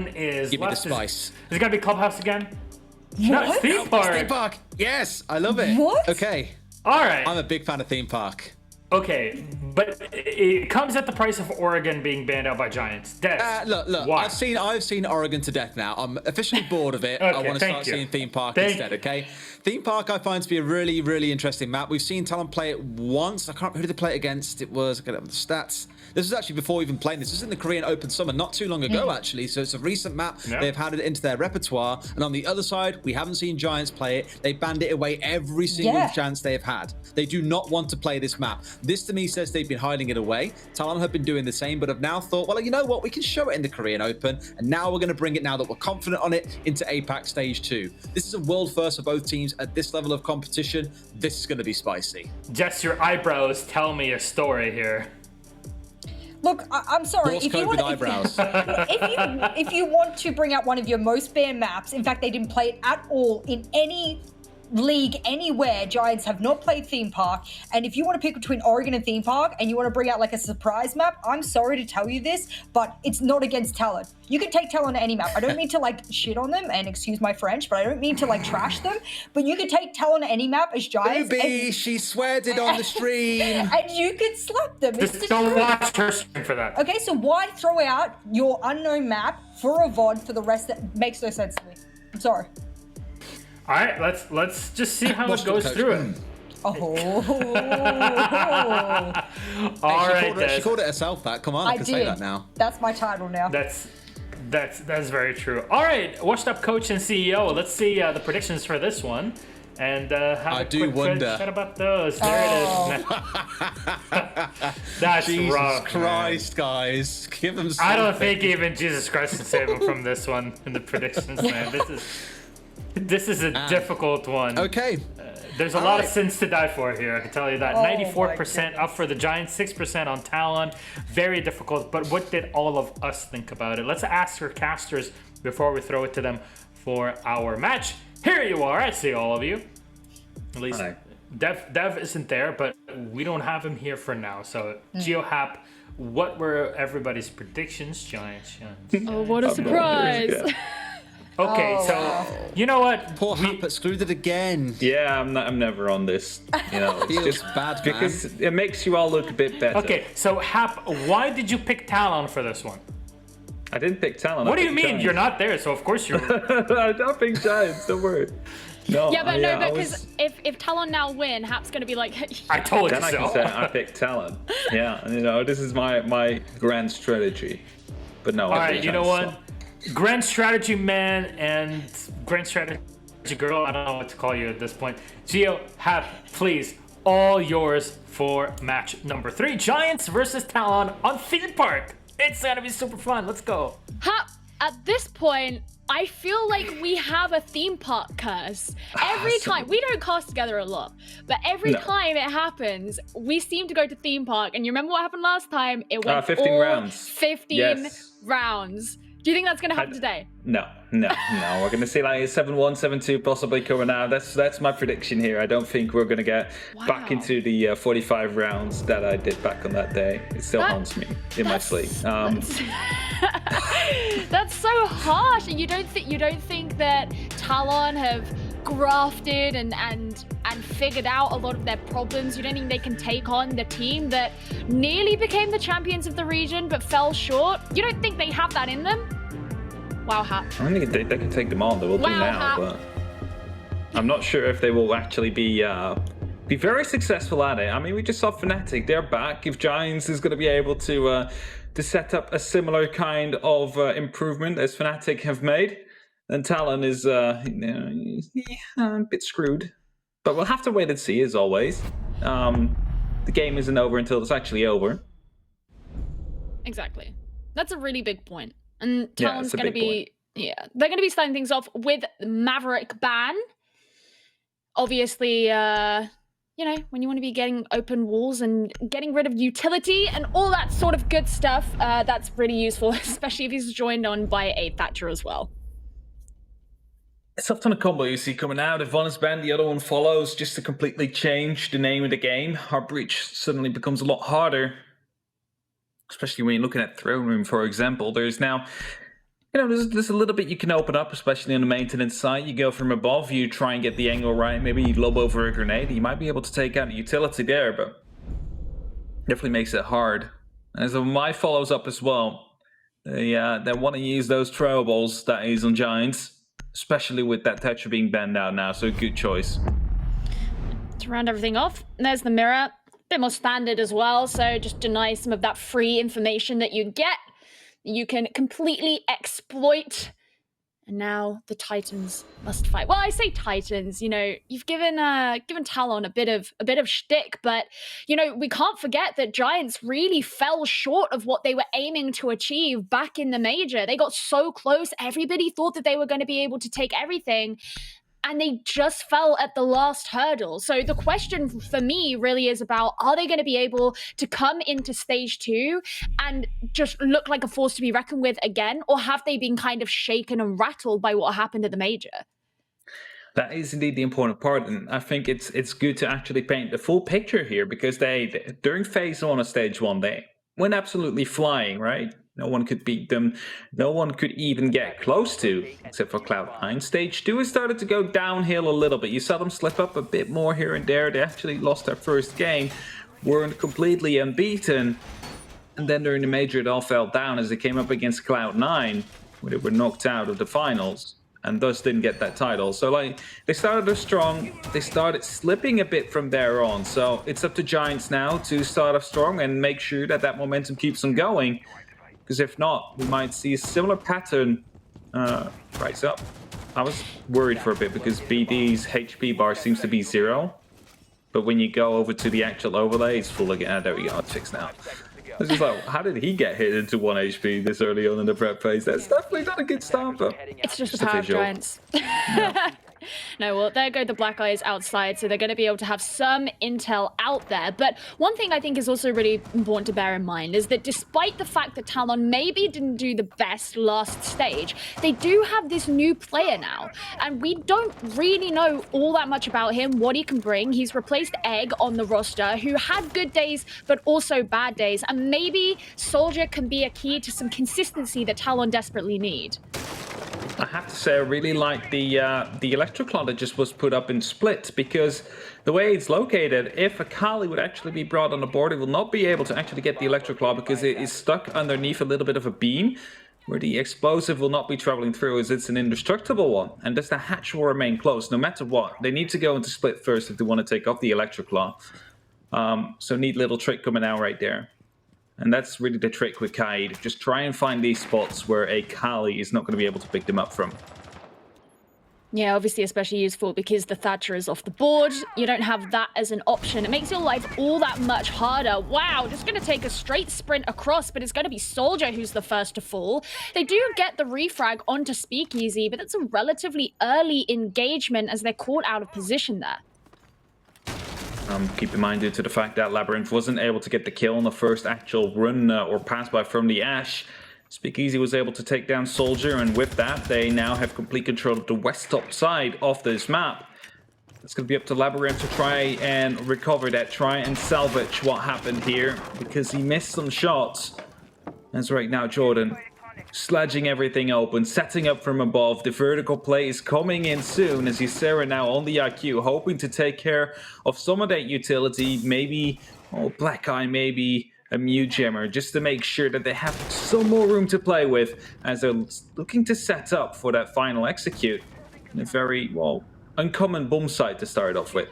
is Give me the left. spice. Is it gonna be Clubhouse again? What? No, theme park. Theme park. Yes, I love it. What? Okay. All right. I'm a big fan of theme park. Okay, but it comes at the price of Oregon being banned out by Giants. Dev, Look. why? I've seen Oregon to death now. I'm officially bored of it. Okay, I want to thank start you. seeing theme park Thank instead. you. Okay. Theme park I find to be a really, really interesting map. We've seen Talon play it once. I can't remember who they play it against. It was, I get up the stats. This was actually before even playing this. This was in the Korean Open Summer not too long ago, actually. So it's a recent map. Yeah. They've had it into their repertoire. And on the other side, we haven't seen Giants play it. They banned it away every single chance they've had. They do not want to play this map. This to me says they've been hiding it away. Talon have been doing the same, but have now thought, well, you know what? We can show it in the Korean Open. And now we're going to bring it, now that we're confident on it, into APAC Stage 2. This is a world first for both teams at this level of competition. This is going to be spicy. Just your eyebrows tell me a story here. Look, I'm sorry. Morse If you code want, with eyebrows. if you want to bring out one of your most banned maps, in fact, they didn't play it at all in any league anywhere. Giants have not played theme park, and if you want to pick between Oregon and theme park and you want to bring out like a surprise map, I'm sorry to tell you this, but it's not against Talon. You can take Talon to any map. I don't mean to like shit on them, and excuse my French, but I don't mean to like trash them, but you can take Talon to any map as Giants. Ruby, she sweared it on the stream. And you can slap them. It's Just the don't truth. watch her stream for that. Okay, so why throw out your unknown map for a VOD for the rest? That makes no sense to me. I'm sorry. All right, let's just see how Watch it the goes coach. through it. Oh. All right, She Des. called it herself that. Come on, I can say that now. That's my title now. That's very true. All right, washed up coach and CEO. Let's see the predictions for this one, and have I a do quick wonder. chat about those. There it is. That's Jesus rough, Christ, guys. Give them Man. something. I don't think even Jesus Christ can save him from this one in the predictions, man. This is a difficult one. Okay. There's a lot of sins to die for here, I can tell you that. Oh, 94% up for the Giants, 6% on Talon. Very difficult, but what did all of us think about it? Let's ask our casters before we throw it to them for our match. Here you are, I see all of you. At least Dev isn't there, but we don't have him here for now. So, GeoHap, what were everybody's predictions? Giants. Oh, what a surprise. Okay, so you know what? Poor Hap excluded again. Yeah, I'm never on this. You know, it's Feels just bad, man. because it makes you all look a bit better. Okay, so Hap, why did you pick Talon for this one? I didn't pick Talon. What do you mean? You're not there, so of course you're. I don't pick Giants. Don't worry. No. Yeah, but I because was- if Talon now win, Hap's gonna be like, I told you then I can so. say I picked Talon. Yeah, and, you know, this is my grand strategy. But no. All right, you know what? Grand strategy man and grand strategy girl. I don't know what to call you at this point. Geo, Hap, please, all yours for match number 3. Giants versus Talon on theme park. It's gonna be super fun. Let's go. Hap. At this point, I feel like we have a theme park curse. Every time, we don't cast together a lot, but every time it happens, we seem to go to theme park. And you remember what happened last time? It went 15 all rounds. 15 rounds. Do you think that's going to happen today? No. We're going to see like a 7-1, 7-2 possibly coming out. That's my prediction here. I don't think we're going to get back into the 45 rounds that I did back on that day. It still haunts me in my sleep. That's so harsh. And you don't think that Talon have grafted and figured out a lot of their problems? You don't think they can take on the team that nearly became the champions of the region but fell short? You don't think they have that in them? Wow, Hap. I think they can take them on. They will do now, Hap. but I'm not sure if they will actually be very successful at it. I mean, we just saw Fnatic. They're back. If Giants is going to be able to set up a similar kind of improvement as Fnatic have made, then Talon is a bit screwed. But we'll have to wait and see, as always. The game isn't over until it's actually over. Exactly. That's a really big point. And Talon's it's a going to big be, they're going to be starting things off with Maverick ban. Obviously, when you want to be getting open walls and getting rid of utility and all that sort of good stuff, that's really useful, especially if he's joined on by a Thatcher as well. It's often a combo you see coming out. If one is banned, the other one follows, just to completely change the name of the game. Our breach suddenly becomes a lot harder. Especially when you're looking at Throne Room, for example. There's now you know, there's a little bit you can open up, especially on the maintenance side. You go from above, you try and get the angle right. Maybe you lob over a grenade. You might be able to take out a utility there, but definitely makes it hard. And so my follows up as well. They want to use those throwables that is on Giants, especially with that Tetra being banned out now. So good choice. To round everything off, there's the mirror. Bit more standard as well, so just deny some of that free information that you get. You can completely exploit. And now the Titans must fight. Well, I say Titans, you know, you've given Talon a bit of shtick, but you know, we can't forget that Giants really fell short of what they were aiming to achieve back in the major. They got so close, everybody thought that they were going to be able to take everything, and they just fell at the last hurdle. So the question for me really is about, are they going to be able to come into stage 2 and just look like a force to be reckoned with again? Or have they been kind of shaken and rattled by what happened at the major? That is indeed the important part. And I think it's good to actually paint the full picture here, because they during phase 1 of stage 1, they went absolutely flying, right? No one could beat them. No one could even get close to, except for Cloud9. Stage 2 has started to go downhill a little bit. You saw them slip up a bit more here and there. They actually lost their first game, weren't completely unbeaten. And then during the major, it all fell down as they came up against Cloud9, where they were knocked out of the finals, and thus didn't get that title. So like, they started off strong, they started slipping a bit from there on. So it's up to Giants now to start off strong and make sure that that momentum keeps them going. Because if not, we might see a similar pattern rise up. I was worried for a bit because BD's HP bar seems to be 0. But when you go over to the actual overlay, it's full again. There we go, it's fixed now. I was just like, how did he get hit into 1 HP this early on in the prep phase? That's definitely not a good start, but it's just the power of Giants. Yeah. No, well, there go the Black Eyes outside, so they're going to be able to have some intel out there. But one thing I think is also really important to bear in mind is that despite the fact that Talon maybe didn't do the best last stage, they do have this new player now. And we don't really know all that much about him, what he can bring. He's replaced Egg on the roster, who had good days, but also bad days. And maybe Soldier can be a key to some consistency that Talon desperately need. I have to say, I really like the Electroclaw that just was put up in Split, because the way it's located, if a Kali would actually be brought on the board, it will not be able to actually get the Electroclaw because it is stuck underneath a little bit of a beam, where the explosive will not be traveling through, as it's an indestructible one, and thus the hatch will remain closed no matter what. They need to go into Split first if they want to take off the Electroclaw. So neat little trick coming out right there. And that's really the trick with Kaid. Just try and find these spots where a Kali is not going to be able to pick them up from. Yeah, obviously especially useful because the Thatcher is off the board. You don't have that as an option. It makes your life all that much harder. Wow, just going to take a straight sprint across, but it's going to be Soldier who's the first to fall. They do get the refrag onto Speakeasy, but it's a relatively early engagement as they're caught out of position there. Keep in mind, due to the fact that Labyrinth wasn't able to get the kill on the first actual run or pass by from the Ash, Speakeasy was able to take down Soldier, and with that, they now have complete control of the west top side of this map. It's going to be up to Labyrinth to try and recover that, try and salvage what happened here, because he missed some shots. As right now, Jordan sledging everything open, setting up from above. The vertical play is coming in soon as Ysera now on the IQ, hoping to take care of some of that utility. Maybe Black Eye, maybe a Mute Jammer, just to make sure that they have some more room to play with as they're looking to set up for that final execute. In a very, well, uncommon bomb site to start off with.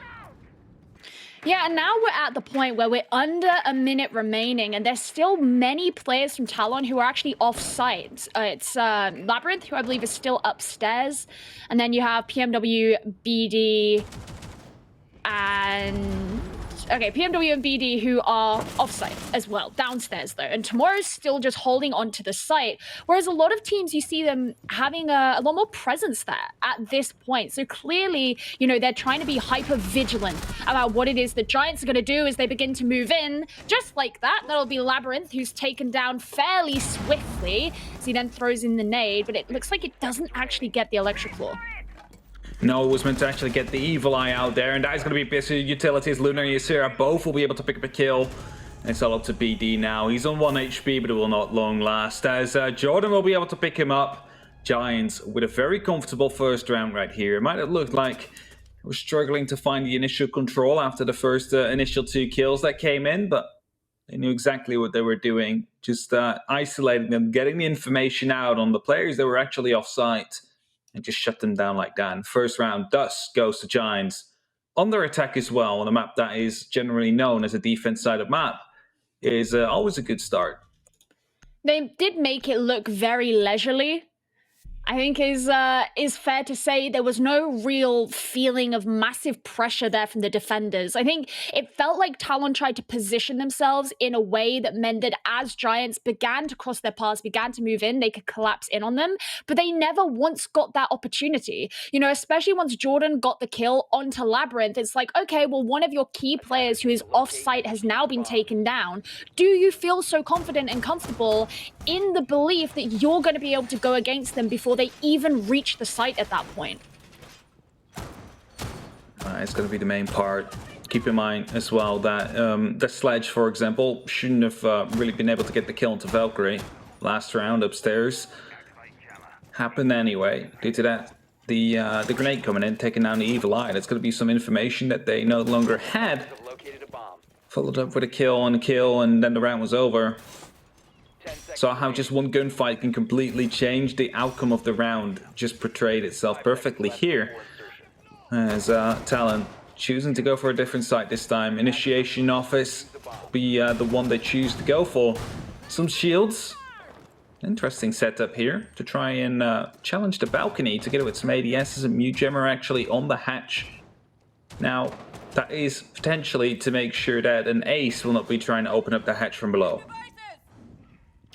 Yeah, and now we're at the point where we're under a minute remaining, and there's still many players from Talon who are actually off-site. It's Labyrinth, who I believe is still upstairs, and then you have PMW, BD, and... Okay, PMW and BD who are off-site as well, downstairs though. And Tomorrow's still just holding on to the site, whereas a lot of teams, you see them having a lot more presence there at this point. So clearly, you know, they're trying to be hyper-vigilant about what it is the Giants are going to do as they begin to move in. Just like that, that'll be Labyrinth, who's taken down fairly swiftly, as he then throws in the nade, but it looks like it doesn't actually get the Electroclaw. No, it was meant to actually get the Evil Eye out there, and that is going to be a bit of utilities. Lunar and Ysera both will be able to pick up a kill. It's all up to BD now. He's on 1 HP, but it will not long last, as Jordan will be able to pick him up. Giants with a very comfortable first round right here. It might have looked like they were struggling to find the initial control after the first initial 2 kills that came in, but they knew exactly what they were doing, just isolating them, getting the information out on the players that were actually off-site, and just shut them down like that. And first round thus goes to Giants. On their attack as well, on a map that is generally known as a defense-sided map, is always a good start. They did make it look very leisurely. I think is fair to say. There was no real feeling of massive pressure there from the defenders. I think it felt like Talon tried to position themselves in a way that meant that as Giants began to cross their paths, began to move in, they could collapse in on them, but they never once got that opportunity. You know, especially once Jordan got the kill onto Labyrinth, it's like, okay, well, one of your key players who is off-site has now been taken down. Do you feel so confident and comfortable in the belief that you're going to be able to go against them before they even reach the site at that point? It's going to be the main part. Keep in mind as well that the Sledge, for example, shouldn't have really been able to get the kill into Valkyrie last round upstairs. Happened anyway. Due to that, the grenade coming in, taking down the Evil Eye. That's going to be some information that they no longer had. Followed up with a kill, and then the round was over. So how just one gunfight can completely change the outcome of the round just portrayed itself perfectly here. As Talon choosing to go for a different site this time. Initiation office be the one they choose to go for. Some shields. Interesting setup here to try and challenge the balcony to get it with some ADSs, and Mute Gemmer actually on the hatch. Now, that is potentially to make sure that an ace will not be trying to open up the hatch from below.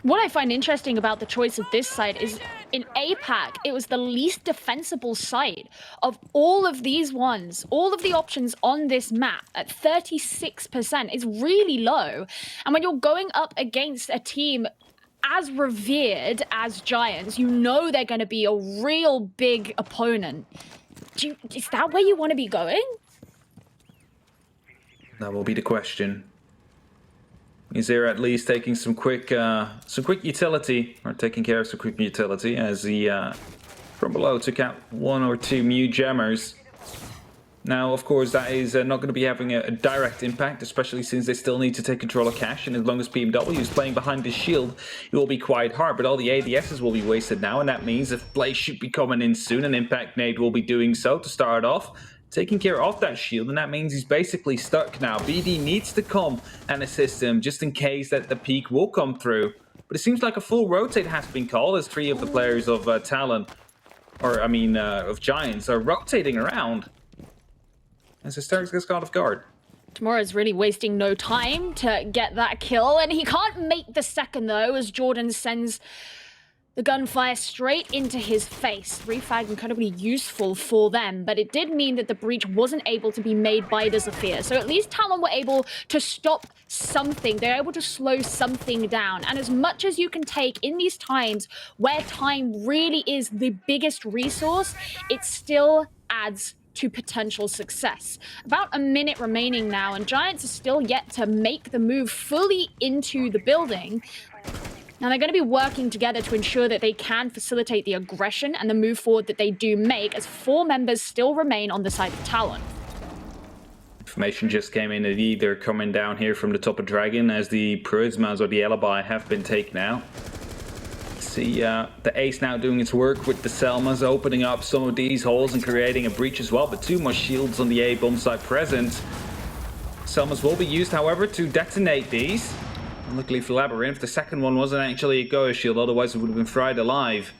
What I find interesting about the choice of this site is in APAC, it was the least defensible site of all of these ones. All of the options on this map at 36% is really low. And when you're going up against a team as revered as Giants, you know they're going to be a real big opponent. Is that where you want to be going? That will be the question. Is there at least taking some quick utility, or taking care of some quick utility, as he from below took out 1 or 2 Mute Gemmers. Now, of course, that is not going to be having a direct impact, especially since they still need to take control of cash, and as long as BMW is playing behind the shield, it will be quite hard, but all the ADSs will be wasted now, and that means if play should be coming in soon, an impact nade will be doing so to start off, taking care of that shield, and that means he's basically stuck now. BD needs to come and assist him, just in case that the peak will come through. But it seems like a full rotate has been called, as 3 of the players of Talon, or I mean of Giants, are rotating around. As Hysterics gets caught off guard. Tomorrow's really wasting no time to get that kill, and he can't make the second though, as Jordan sends the gunfire straight into his face. Refag incredibly useful for them, but it did mean that the breach wasn't able to be made by the Zephyr. So at least Talon were able to stop something. They're able to slow something down. And as much as you can take in these times where time really is the biggest resource, it still adds to potential success. About a minute remaining now, and Giants are still yet to make the move fully into the building. Now, they're going to be working together to ensure that they can facilitate the aggression and the move forward that they do make, as 4 members still remain on the side of Talon. Information just came in that they're coming down here from the top of Dragon, as the Prismas or the Alibi have been taken out. See the Ace now doing its work with the Selmas, opening up some of these holes and creating a breach as well, but 2 more shields on the A-bomb side present. Selmas will be used, however, to detonate these. Luckily for Labyrinth, the second one wasn't actually a Goa shield, otherwise it would have been fried alive.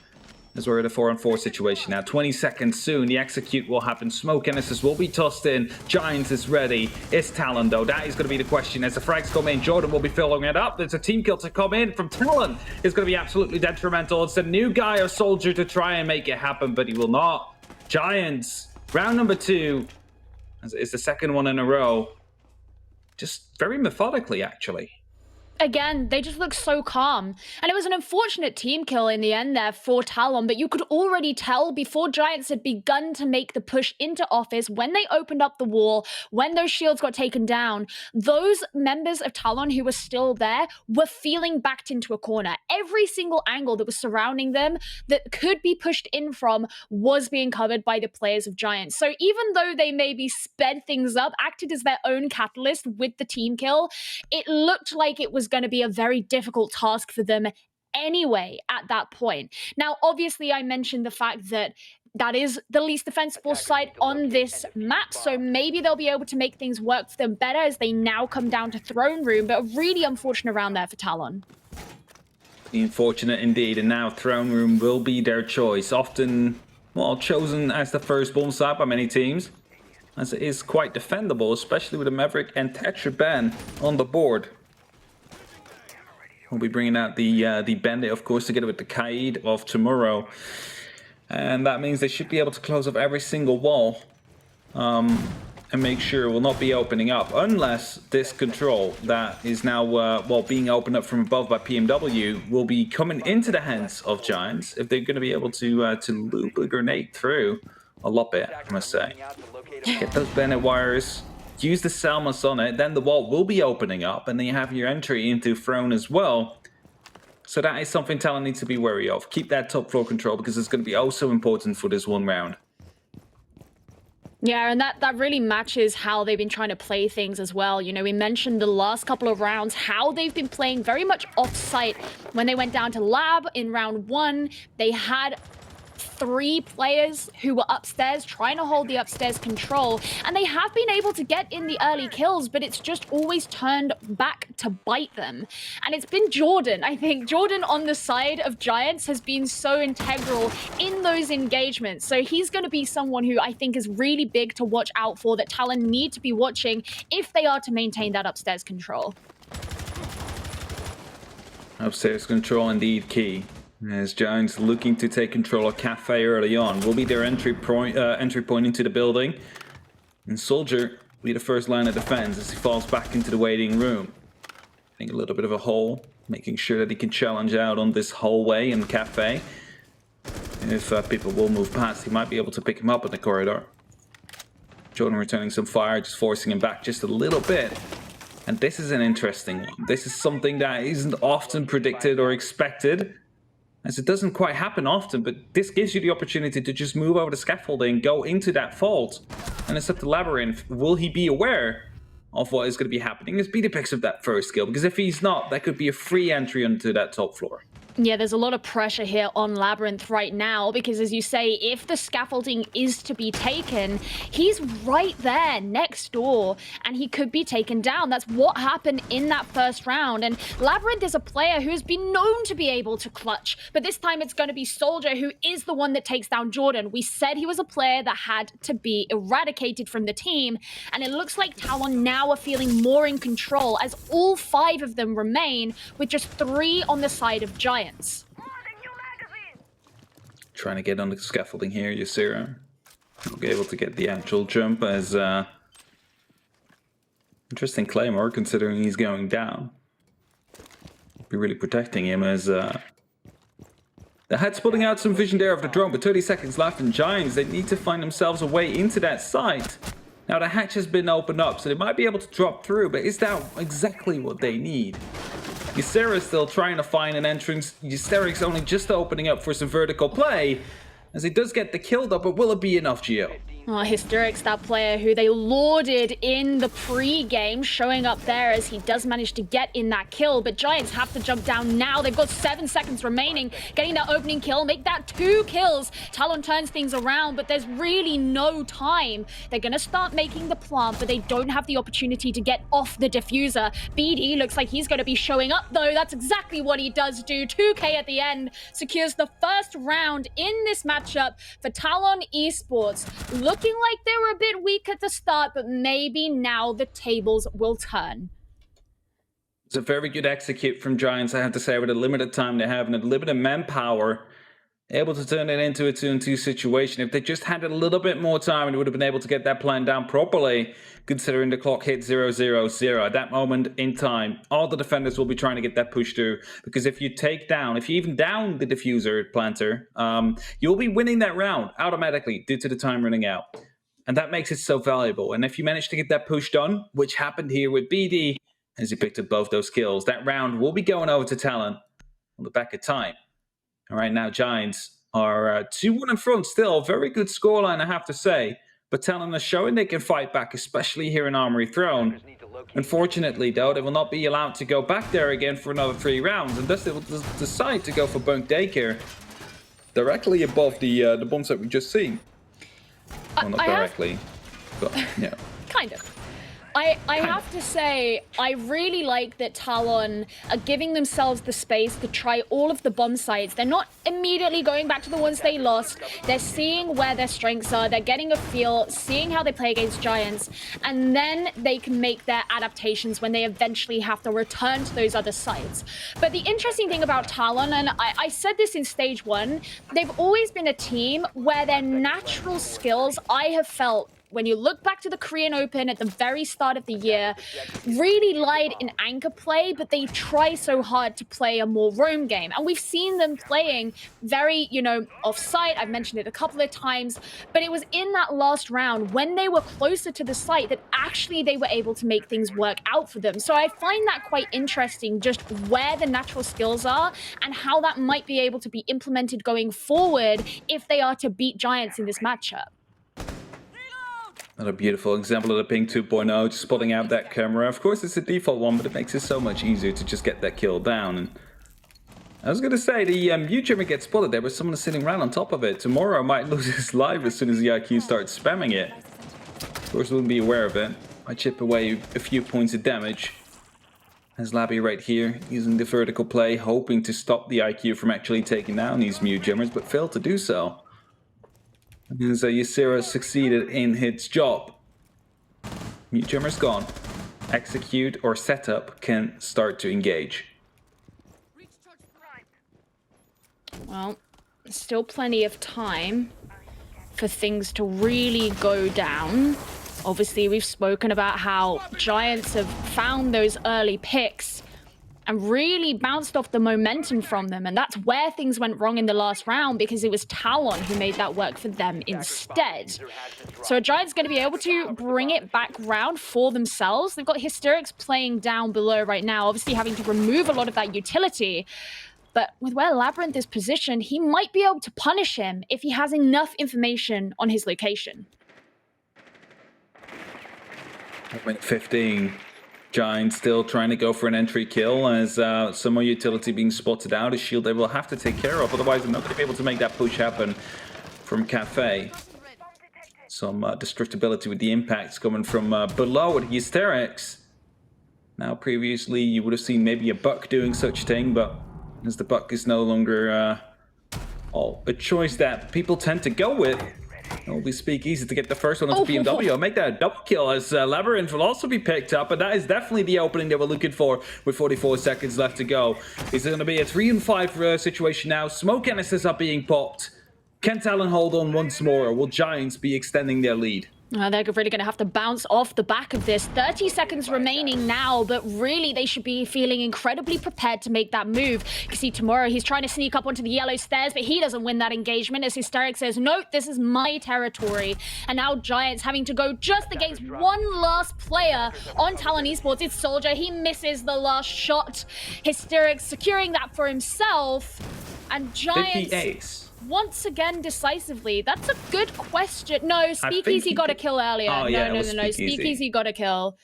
As we're in a 4-on-4 situation now. 20 seconds soon, the execute will happen. Smoke Genesis will be tossed in. Giants is ready. It's Talon though. That is going to be the question. As the frags come in, Jordan will be filling it up. There's a team kill to come in from Talon. It's going to be absolutely detrimental. It's a new guy or soldier to try and make it happen, but he will not. Giants, round number 2. It's the second one in a row. Just very methodically, actually. Again, they just look so calm. And it was an unfortunate team kill in the end there for Talon, but you could already tell before Giants had begun to make the push into office, when they opened up the wall, when those shields got taken down, those members of Talon who were still there were feeling backed into a corner. Every single angle that was surrounding them that could be pushed in from was being covered by the players of Giants. So even though they maybe sped things up, acted as their own catalyst with the team kill, it looked like it was going to be a very difficult task for them anyway at that point. Now, obviously, I mentioned the fact that that is the least defensible side on this map, so maybe they'll be able to make things work for them better as they now come down to Throne Room, but a really unfortunate round there for Talon. Unfortunate indeed, and now Throne Room will be their choice. Often, well, chosen as the first bomb site by many teams, as it is quite defendable, especially with a Maverick and Tetra ban on the board. We'll be bringing out the Bandit, of course, together with the Kaid of tomorrow. And that means they should be able to close off every single wall and make sure it will not be opening up. Unless this control that is now, well, being opened up from above by PMW will be coming into the hands of Giants if they're going to be able to loop a grenade through a lot bit, I must say. Get those Bandit wires. Use the Salmas on it, then the wall will be opening up, and then you have your entry into Throne as well. So that is something Talon needs to be wary of. Keep that top floor control, because it's going to be oh so important for this one round. Yeah, and that really matches how they've been trying to play things as well. You know, we mentioned the last couple of rounds, how they've been playing very much off-site. When they went down to Lab in round 1, they had 3 players who were upstairs trying to hold the upstairs control, and they have been able to get in the early kills, but it's just always turned back to bite them. And it's been Jordan. I think Jordan on the side of Giants has been so integral in those engagements, so he's going to be someone who I think is really big to watch out for, that Talon need to be watching if they are to maintain that upstairs control. Upstairs control indeed key. As Giants looking to take control of Cafe early on. Will be their entry point into the building. And Soldier will be the first line of defense as he falls back into the waiting room. Getting a little bit of a hole, making sure that he can challenge out on this hallway in Cafe. If people will move past, he might be able to pick him up in the corridor. Jordan returning some fire, just forcing him back just a little bit. And this is an interesting one. This is something that isn't often predicted or expected, as it doesn't quite happen often, but this gives you the opportunity to just move over the scaffolding, go into that vault, and it's up to Labyrinth. Will he be aware of what is going to be happening as Peter picks up that first kill? Because if he's not, that could be a free entry onto that top floor. Yeah, there's a lot of pressure here on Labyrinth right now because, as you say, if the scaffolding is to be taken, he's right there next door and he could be taken down. That's what happened in that first round. And Labyrinth is a player who's been known to be able to clutch, but this time it's going to be Soldier who is the one that takes down Jordan. We said he was a player that had to be eradicated from the team, and it looks like Talon now are feeling more in control as all 5 of them remain with just 3 on the side of Giants. Trying to get on the scaffolding here, Ysera. We'll be able to get the actual jump as interesting claymore considering he's going down. Be really protecting him as the head's putting out some vision there of the drone, but 30 seconds left and Giants, they need to find themselves a way into that site. Now the hatch has been opened up, so they might be able to drop through, but is that exactly what they need? Ysera is still trying to find an entrance. Hysteric's only just opening up for some vertical play, as he does get the kill though, but will it be enough, Gio? Oh, Hysteric's that player who they lauded in the pre-game, showing up there as he does manage to get in that kill, but Giants have to jump down now. They've got 7 seconds remaining, getting that opening kill, make that 2 kills. Talon turns things around, but there's really no time. They're gonna start making the plant, but they don't have the opportunity to get off the diffuser. BD looks like he's gonna be showing up though. That's exactly what he does do. 2K at the end, secures the first round in this matchup for Talon Esports. Looking like they were a bit weak at the start, but maybe now the tables will turn. It's a very good execute from Giants, I have to say, with the limited time they have and the limited manpower. able to turn it into a 2-on-2 situation. If they just had a little bit more time, and would have been able to get that plan down properly, considering the clock hit 0-0-0. At that moment in time, all the defenders will be trying to get that push through, because if you even down the diffuser planter, you'll be winning that round automatically due to the time running out. And that makes it so valuable. And if you manage to get that push done, which happened here with BD, as he picked up both those kills, that round will be going over to Talon on the back of time. All right, now Giants are 2-1 in front still. Very good scoreline, I have to say. But Talon is showing they can fight back, especially here in Armory Throne. Unfortunately, though, they will not be allowed to go back there again for another 3 rounds. And thus they will decide to go for Bunk Daycare directly above the bombs that we just seen. Well, not directly, but yeah. Kind of. I have to say, I really like that Talon are giving themselves the space to try all of the bomb sites. They're not immediately going back to the ones they lost. They're seeing where their strengths are. They're getting a feel, seeing how they play against Giants, and then they can make their adaptations when they eventually have to return to those other sites. But the interesting thing about Talon, and I said this in stage 1, they've always been a team where their natural skills, I have felt, when you look back to the Korean Open at the very start of the year, really lied in anchor play, but they try so hard to play a more roam game. And we've seen them playing very, off-site. I've mentioned it a couple of times, but it was in that last round when they were closer to the site that actually they were able to make things work out for them. So I find that quite interesting, just where the natural skills are and how that might be able to be implemented going forward if they are to beat Giants in this matchup. Another beautiful example of the ping 2.0, just spotting out that camera. Of course, it's a default one, but it makes it so much easier to just get that kill down. And I was going to say, the mute jammer gets spotted there, but someone is sitting right on top of it. Tomorrow might lose his life as soon as the IQ starts spamming it. Of course, wouldn't be aware of it. Might chip away a few points of damage. As Labby right here, using the vertical play, hoping to stop the IQ from actually taking down these mute jammers, but failed to do so. And so Ysera succeeded in its job. Mute jammer's gone. Execute or setup can start to engage. Well, still plenty of time for things to really go down. Obviously, we've spoken about how Giants have found those early picks and really bounced off the momentum from them. And that's where things went wrong in the last round, because it was Talon who made that work for them instead. So a Giant's going to be able to bring it back round for themselves. They've got Hysterics playing down below right now, obviously having to remove a lot of that utility. But with where Labyrinth is positioned, he might be able to punish him if he has enough information on his location. Minute 15. Giants still trying to go for an entry kill as some more utility being spotted out. A shield they will have to take care of, otherwise they're not going to be able to make that push happen from Cafe. Some destructibility with the impacts coming from below at Hysterics. Now previously you would have seen maybe a Buck doing such thing, but as the Buck is no longer a choice that people tend to go with, it will be Speakeasy to get the first one onto BMW. Make that a double kill as Labyrinth will also be picked up, and that is definitely the opening they were looking for with 44 seconds left to go. Is it going to be a 3-5 situation now? Smoke cannisters are being popped. Can Talon hold on once more, or will Giants be extending their lead? They're really going to have to bounce off the back of this. 30 seconds remaining now, but really they should be feeling incredibly prepared to make that move. You can see Tomorrow, he's trying to sneak up onto the yellow stairs, but he doesn't win that engagement as Hysteric says, nope, this is my territory. And now Giants having to go just against one last player on Talon Esports. It's Soldier. He misses the last shot. Hysteric securing that for himself. And Giants... once again, decisively. That's a good question. No, Speakeasy got a kill earlier. Oh, yeah, no. Speakeasy got a kill.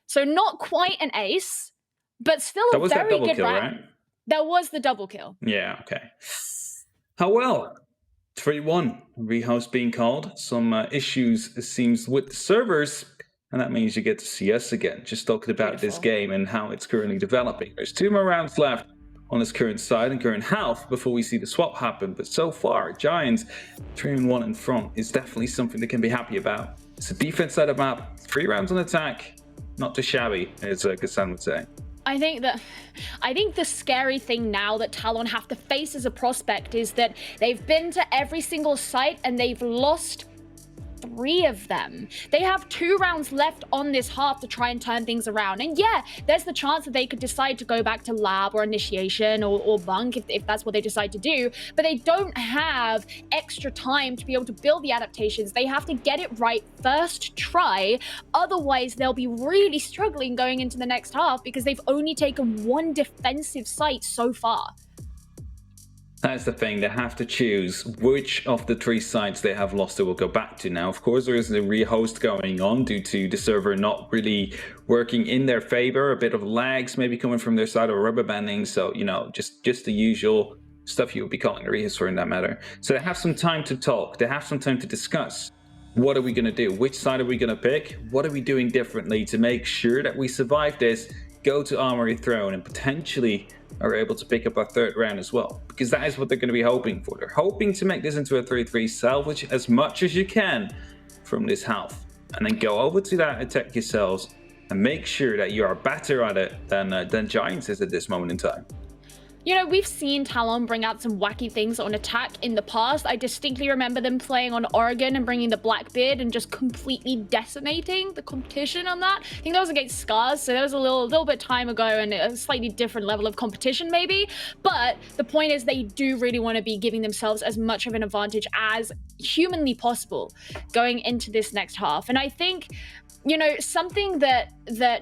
So not quite an ace, but still a very good round. Right? That was the double kill. Yeah, okay. How well? 3-1. Rehost being called. Some issues, it seems, with the servers. And that means you get to see us again. Just talking about this game and how it's currently developing. There's 2 more rounds left on his current side and current health before we see the swap happen. But so far, Giants 3-1 in front is definitely something they can be happy about. It's a defense side of map, 3 rounds on attack, not too shabby, as Kassan would say. I think the scary thing now that Talon have to face as a prospect is that they've been to every single site and they've lost 3 of them. They have 2 rounds left on this half to try and turn things around. And yeah, there's the chance that they could decide to go back to lab or initiation or bunk if that's what they decide to do. But they don't have extra time to be able to build the adaptations. They have to get it right first try. Otherwise, they'll be really struggling going into the next half because they've only taken 1 defensive site so far. That's the thing, they have to choose which of the 3 sites they have lost they will go back to. Now, of course, there is a rehost going on due to the server not really working in their favor, a bit of lags maybe coming from their side or rubber banding. So, you know, just the usual stuff you would be calling a rehost for in that matter. So they have some time to talk, they have some time to discuss. What are we going to do? Which side are we going to pick? What are we doing differently to make sure that we survive this, go to Armory Throne, and potentially are able to pick up our 3rd round as well? Because that is what they're going to be hoping for. They're hoping to make this into a 3-3, salvage as much as you can from this half, and then go over to that attack yourselves and make sure that you are better at it than Giants is at this moment in time. You know, we've seen Talon bring out some wacky things on attack in the past. I distinctly remember them playing on Oregon and bringing the Blackbeard and just completely decimating the competition on that. I think that was against Scars, so that was a little bit time ago and a slightly different level of competition maybe. But the point is they do really want to be giving themselves as much of an advantage as humanly possible going into this next half. And I think, you know, something that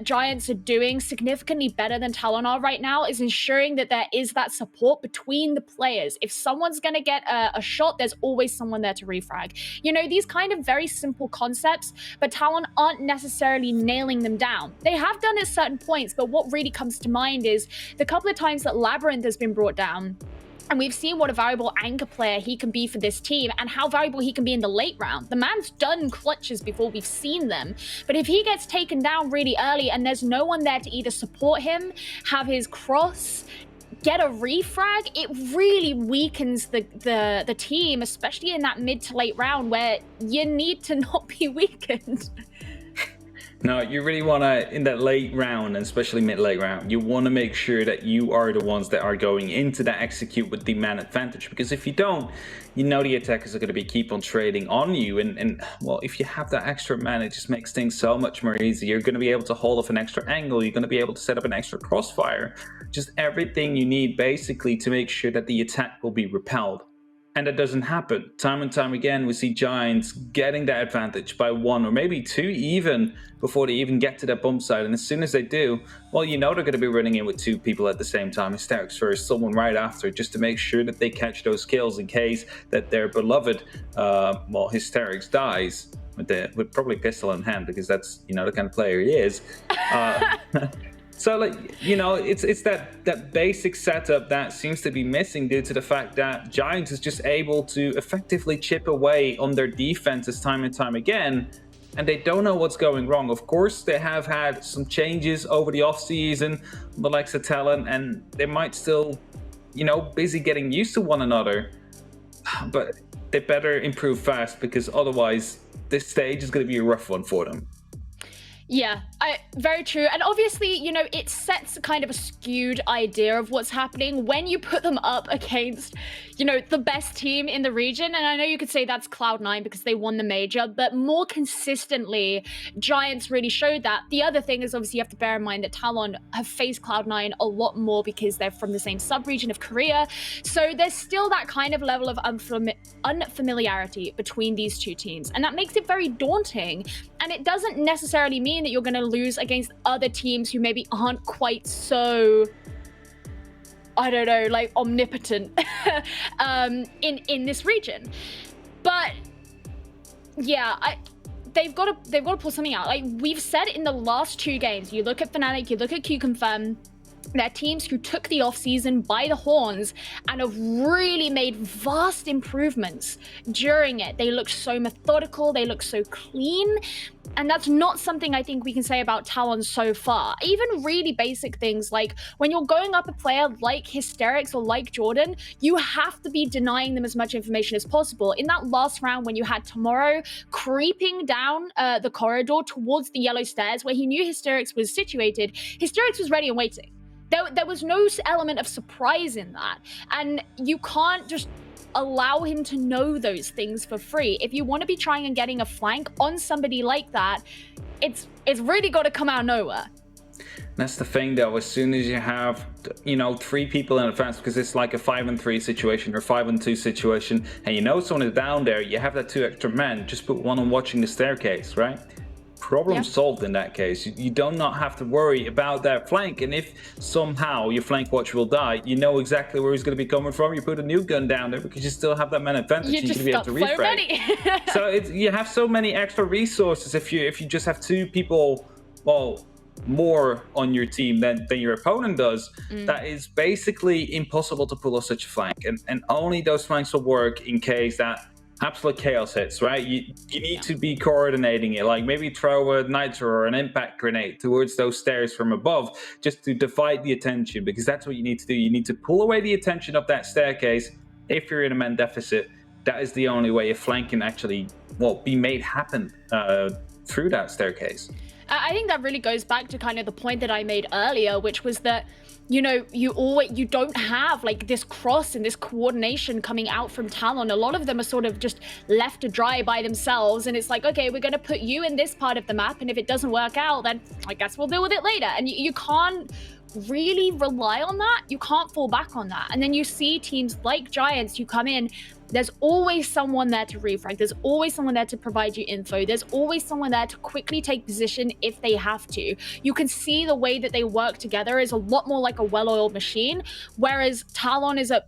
Giants are doing significantly better than Talon are right now is ensuring that there is that support between the players. If someone's going to get a shot, there's always someone there to refrag. You know, these kind of very simple concepts, but Talon aren't necessarily nailing them down. They have done at certain points, but what really comes to mind is the couple of times that Labyrinth has been brought down. And we've seen what a valuable anchor player he can be for this team and how valuable he can be in the late round. The man's done clutches before we've seen them. But if he gets taken down really early and there's no one there to either support him, have his cross, get a refrag, it really weakens the team, especially in that mid to late round where you need to not be weakened. No, you really want to, in that late round, and especially mid-late round, you want to make sure that you are the ones that are going into that execute with the man advantage. Because if you don't, you know the attackers are going to be keep on trading on you. And well, if you have that extra man, it just makes things so much more easy. You're going to be able to hold off an extra angle. You're going to be able to set up an extra crossfire. Just everything you need, basically, to make sure that the attack will be repelled. And that doesn't happen. Time and time again, we see Giants getting that advantage by 1 or maybe 2 even before they even get to that bump side. And as soon as they do, well, you know they're going to be running in with 2 people at the same time. Hysterics first, someone right after, just to make sure that they catch those kills in case that their beloved, well, Hysterics dies with probably pistol in hand, because that's, you know, the kind of player he is. So, like, you know, it's that basic setup that seems to be missing due to the fact that Giants is just able to effectively chip away on their defenses time and time again, and they don't know what's going wrong. Of course, they have had some changes over the offseason, the likes of Talon, and they might still, you know, busy getting used to one another, but they better improve fast, because otherwise this stage is going to be a rough one for them. Yeah, very true. And obviously, you know, it sets kind of a skewed idea of what's happening when you put them up against, you know, the best team in the region. And I know you could say that's Cloud9 because they won the major, but more consistently, Giants really showed that. The other thing is, obviously, you have to bear in mind that Talon have faced Cloud9 a lot more because they're from the same sub-region of Korea. So there's still that kind of level of unfamiliarity between these 2 teams. And that makes it very daunting. And it doesn't necessarily mean that you're going to lose against other teams who maybe aren't quite so, I don't know, like omnipotent in this region. But yeah, they've got to pull something out. Like we've said in the last 2 games, you look at Fnatic, you look at QConfirm, They're teams who took the offseason by the horns and have really made vast improvements during it. They look so methodical, they look so clean, and that's not something I think we can say about Talon so far. Even really basic things like when you're going up a player like Hysterics or like Jordan, you have to be denying them as much information as possible. In that last round when you had Tomorrow creeping down the corridor towards the yellow stairs where he knew Hysterics was situated, Hysterics was ready and waiting. There was no element of surprise in that. And you can't just allow him to know those things for free. If you want to be trying and getting a flank on somebody like that, it's really got to come out of nowhere. That's the thing, though. As soon as you have, 3 people in advance, because it's like a 5-on-3 situation or 5-on-2 situation, and someone is down there, you have that 2 extra men. Just put one on watching the staircase, right? Problem solved in that case. You do not have to worry about that flank, and if somehow your flank watcher will die, you know exactly where he's going to be coming from. You put a new gun down there because you still have that man advantage. You just be able to refrag. So you have so many extra resources if you just have 2 people, well, more on your team than your opponent does. That is basically impossible to pull off such a flank, and only those flanks will work in case that absolute chaos hits, right? You need to be coordinating it, like maybe throw a nitro or an impact grenade towards those stairs from above just to divide the attention, because that's what you need to do. You need to pull away the attention of that staircase. If you're in a man deficit, that is the only way a flank can actually, well, be made happen through that staircase. I think that really goes back to kind of the point that I made earlier, which was that you don't have like this cross and this coordination coming out from Talon. A lot of them are sort of just left to dry by themselves, and it's like, okay, we're going to put you in this part of the map, and if it doesn't work out, then I guess we'll deal with it later. And you can't really rely on that. You can't fall back on that. And then you see teams like Giants who come in, there's always someone there to refrag. There's always someone there to provide you info. There's always someone there to quickly take position if they have to. You can see the way that they work together is a lot more like a well-oiled machine, whereas Talon is a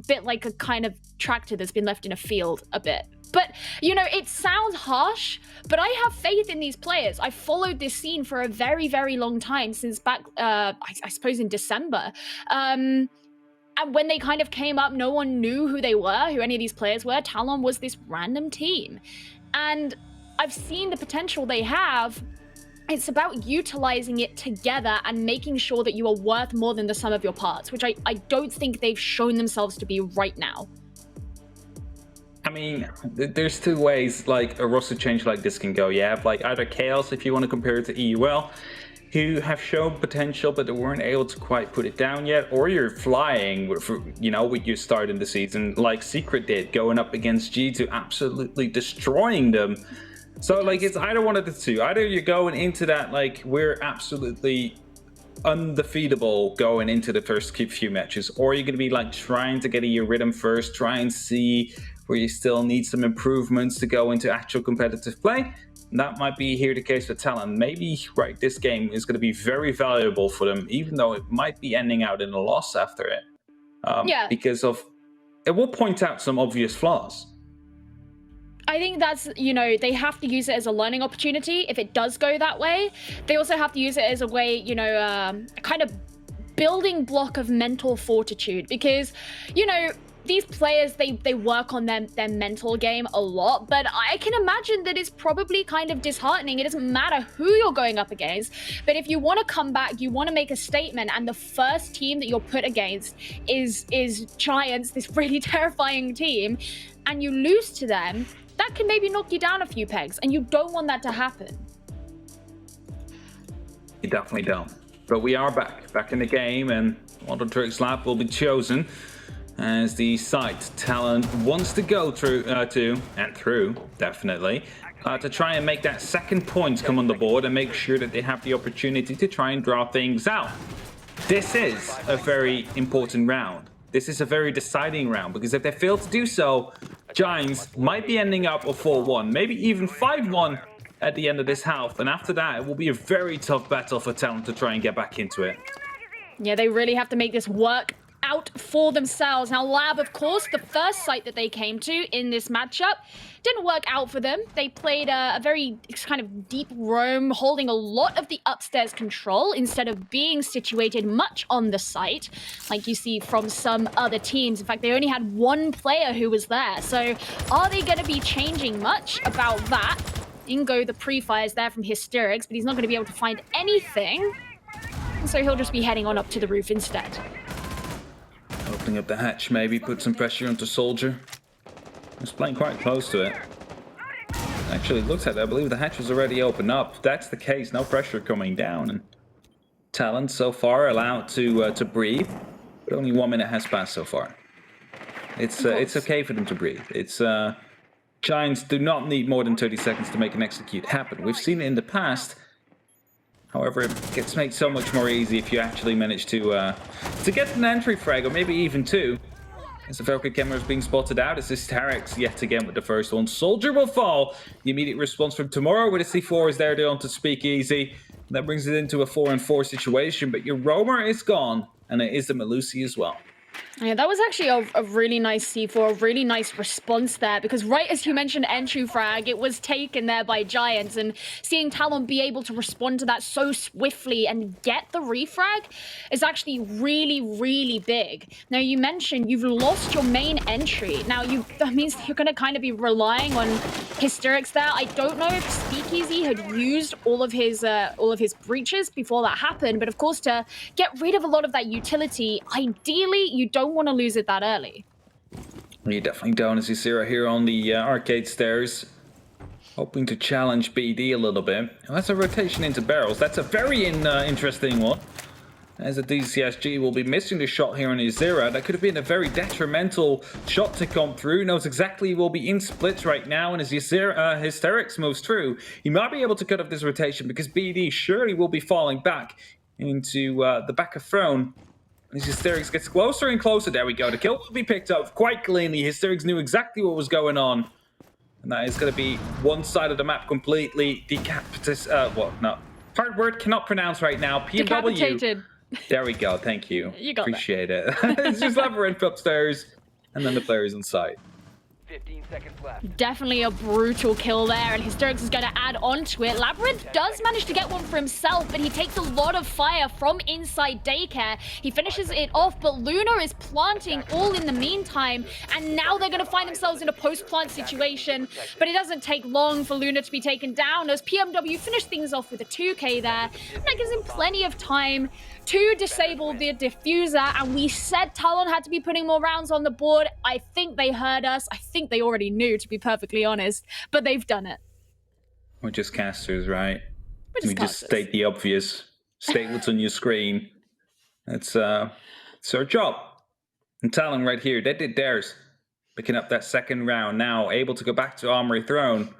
bit like a kind of tractor that's been left in a field a bit. But, it sounds harsh, but I have faith in these players. I followed this scene for a very, very long time, since back, I suppose in December. And when they kind of came up, no one knew who they were, who any of these players were. Talon was this random team. And I've seen the potential they have. It's about utilizing it together and making sure that you are worth more than the sum of your parts, which I don't think they've shown themselves to be right now. I mean, there's 2 ways like a roster change like this can go. You have like either Chaos, if you want to compare it to EUL, who have shown potential but they weren't able to quite put it down yet, or you're flying with your start in the season like Secret did, going up against G2, absolutely destroying them. So like it's either one of the 2. Either you're going into that like we're absolutely undefeatable going into the first few matches, or you're going to be like trying to get your rhythm first, try and see where you still need some improvements to go into actual competitive play. That might be here the case with Talon. Maybe this game is going to be very valuable for them, even though it might be ending out in a loss after it. Because it will point out some obvious flaws. I think that's, they have to use it as a learning opportunity if it does go that way. They also have to use it as a way, a kind of building block of mental fortitude, because, these players, they work on their mental game a lot, but I can imagine that it's probably kind of disheartening. It doesn't matter who you're going up against, but if you want to come back, you want to make a statement, and the first team that you're put against is Giants, this really terrifying team, and you lose to them, that can maybe knock you down a few pegs, and you don't want that to happen. You definitely don't. But we are back in the game, and Infiltrate's lab will be chosen as the site Talon wants to go through definitely, to try and make that second point come on the board and make sure that they have the opportunity to try and draw things out. This is a very important round. This is a very deciding round, because if they fail to do so, Giants might be ending up a 4-1, maybe even 5-1 at the end of this half, and after that it will be a very tough battle for Talon to try and get back into it. Yeah, they really have to make this work out for themselves. Now, Lab, of course, the first site that they came to in this matchup didn't work out for them. They played a very kind of deep roam, holding a lot of the upstairs control instead of being situated much on the site, like you see from some other teams. In fact, they only had one player who was there. So are they going to be changing much about that? Ingo, the pre-fires there from Hysterics, but he's not going to be able to find anything. And so he'll just be heading on up to the roof instead. Opening up the hatch, maybe put some pressure onto Soldier. He's playing quite close to it. Actually, it looks like I believe the hatch was already opened up. If that's the case, no pressure coming down. And Talon so far allowed to breathe, but only 1 minute has passed so far. It's okay for them to breathe. It's Giants do not need more than 30 seconds to make an execute happen. We've seen it in the past. However, it gets made so much more easy if you actually manage to get an entry frag, or maybe even two. As the Falcon camera is being spotted out, it's Hysterics yet again with the first one. Soldier will fall. The immediate response from Tomorrow with a C4 is there to on to Speakeasy. That brings it into a 4-on-4 situation, but your Roamer is gone, and it is the Melusi as well. Yeah, that was actually a really nice C4, a really nice response there, because right as you mentioned entry frag, it was taken there by Giants, and seeing Talon be able to respond to that so swiftly and get the refrag is actually really, really big. Now, you mentioned you've lost your main entry. Now, that means you're going to kind of be relying on Hysterics there. I don't know if Speakeasy had used all of his breaches before that happened, but of course, to get rid of a lot of that utility, ideally, you don't want to lose it that early. You definitely don't, as you see right here on the arcade stairs. Hoping to challenge BD a little bit. Well, that's a rotation into barrels. That's a very interesting one. As a DCSG will be missing the shot here on his Zero. That could have been a very detrimental shot to come through. Knows exactly he will be in splits right now. And as Hysterics moves through, he might be able to cut off this rotation because BD surely will be falling back into the back of Throne. As Hysterics gets closer and closer, there we go. The kill will be picked up quite cleanly. Hysterics knew exactly what was going on. And that is going to be one side of the map completely decapitated. Hard word, cannot pronounce right now. PW. Decapitated. There we go, thank you. You got Appreciate it. It's just Labyrinth upstairs, and then the players inside. 15 seconds left. Definitely a brutal kill there, and Hysterics is going to add on to it. Labyrinth does manage to get one for himself, but he takes a lot of fire from inside Daycare. He finishes it off, but Luna is planting all in the meantime, and now they're going to find themselves in a post-plant situation, but it doesn't take long for Luna to be taken down as PMW finish things off with a 2K there, and that gives him plenty of time to disable the diffuser, and we said Talon had to be putting more rounds on the board. I think they heard us. I think they already knew, to be perfectly honest, but they've done it. We're just casters, right? We're just state the obvious. State what's on your screen. It's our job. And Talon right here, they did theirs. Picking up that second round, now able to go back to Armory Throne.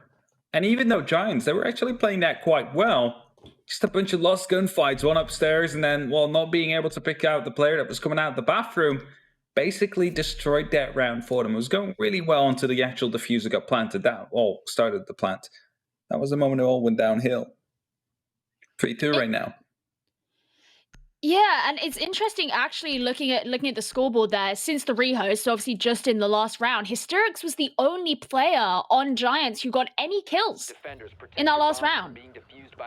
And even though Giants, they were actually playing that quite well. Just a bunch of lost gunfights, one upstairs, and then, well, not being able to pick out the player that was coming out of the bathroom, basically destroyed that round for them. It was going really well until the actual diffuser got planted. That all started the plant. That was the moment it all went downhill. 3-2 right now. Yeah, and it's interesting actually looking at the scoreboard there since the rehost, so obviously just in the last round. Hysterics was the only player on Giants who got any kills in that last round.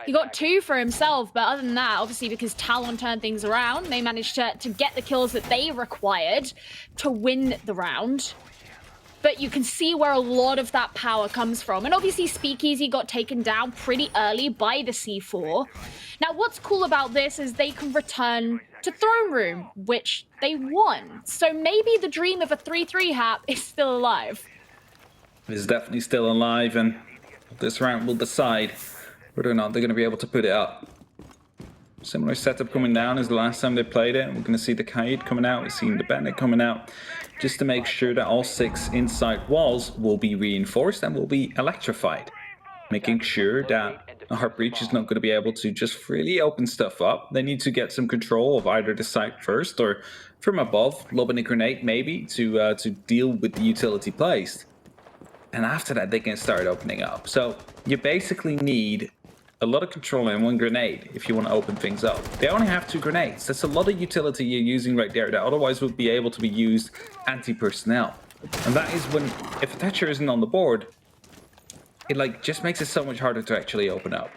He got 2 for himself, but other than that, obviously because Talon turned things around, they managed to get the kills that they required to win the round. But you can see where a lot of that power comes from. And obviously Speakeasy got taken down pretty early by the C4. Now what's cool about this is they can return to Throne Room, which they won. So maybe the dream of a 3-3 hap is still alive. It's definitely still alive, and this round will decide whether or not they're going to be able to put it up. Similar setup coming down as the last time they played it. We're going to see the Kaid coming out. We've seen the Bandit coming out. Just to make sure that all 6 inside walls will be reinforced and will be electrified. Making sure that a Heart Breach is not going to be able to just freely open stuff up. They need to get some control of either the site first or from above, lobbing a grenade maybe to deal with the utility placed. And after that, they can start opening up. So you basically need a lot of control in one grenade if you want to open things up. They only have 2 grenades. That's a lot of utility you're using right there that otherwise would be able to be used anti-personnel. And that is when, if a Thatcher isn't on the board, it like just makes it so much harder to actually open up.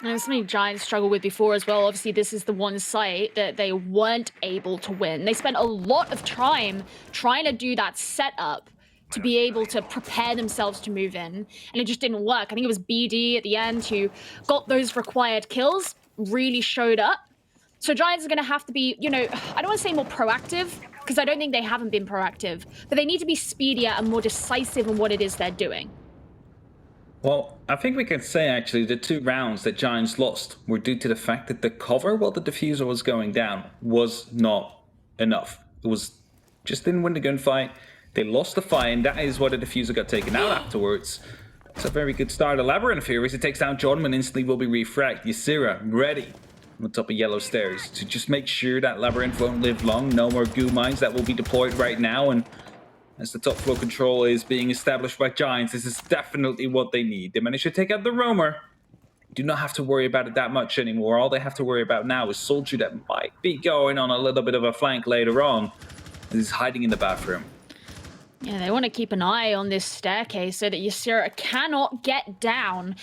And something Giants struggled with before as well. Obviously, this is the one site that they weren't able to win. They spent a lot of time trying to do that setup to be able to prepare themselves to move in, and it just didn't work. I think it was BD at the end who got those required kills, really showed up. So Giants are going to have to be, you know, I don't want to say more proactive, because I don't think they haven't been proactive, but they need to be speedier and more decisive in what it is they're doing. Well, I think we can say actually the 2 rounds that Giants lost were due to the fact that the cover while the diffuser was going down was not enough. It was just didn't win the gunfight. They lost the fight, and that is why the diffuser got taken out afterwards. It's a very good start. The Labyrinth here as it takes down Jordan and instantly will be refragged. Ysera ready on the top of yellow stairs to just make sure that Labyrinth won't live long. No more goo mines that will be deployed right now, and as the top floor control is being established by Giants, this is definitely what they need. They managed to take out the roamer. Do not have to worry about it that much anymore. All they have to worry about now is Soldier that might be going on a little bit of a flank later on. He's hiding in the bathroom. Yeah, they want to keep an eye on this staircase so that Ysera cannot get down.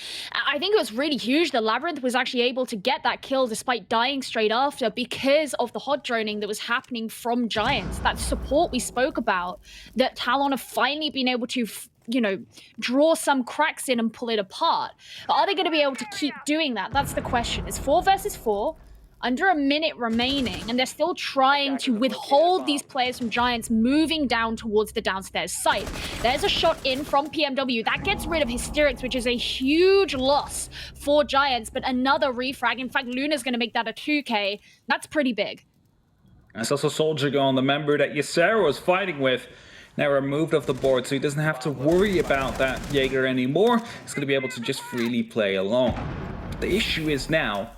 I think it was really huge that Labyrinth was actually able to get that kill despite dying straight after because of the hot droning that was happening from Giants. That support we spoke about, that Talon have finally been able to, you know, draw some cracks in and pull it apart. But are they going to be able to keep doing that? That's the question. It's 4 versus 4. Under a minute remaining, and they're still trying to withhold these players from Giants moving down towards the downstairs site. There's a shot in from PMW. That gets rid of Hysterics, which is a huge loss for Giants, but another refrag. In fact, Luna's going to make that a 2K. That's pretty big. There's also Soldier gone, the member that Ysera was fighting with. Now removed off the board, so he doesn't have to worry about that Jaeger anymore. He's going to be able to just freely play along. But the issue is now,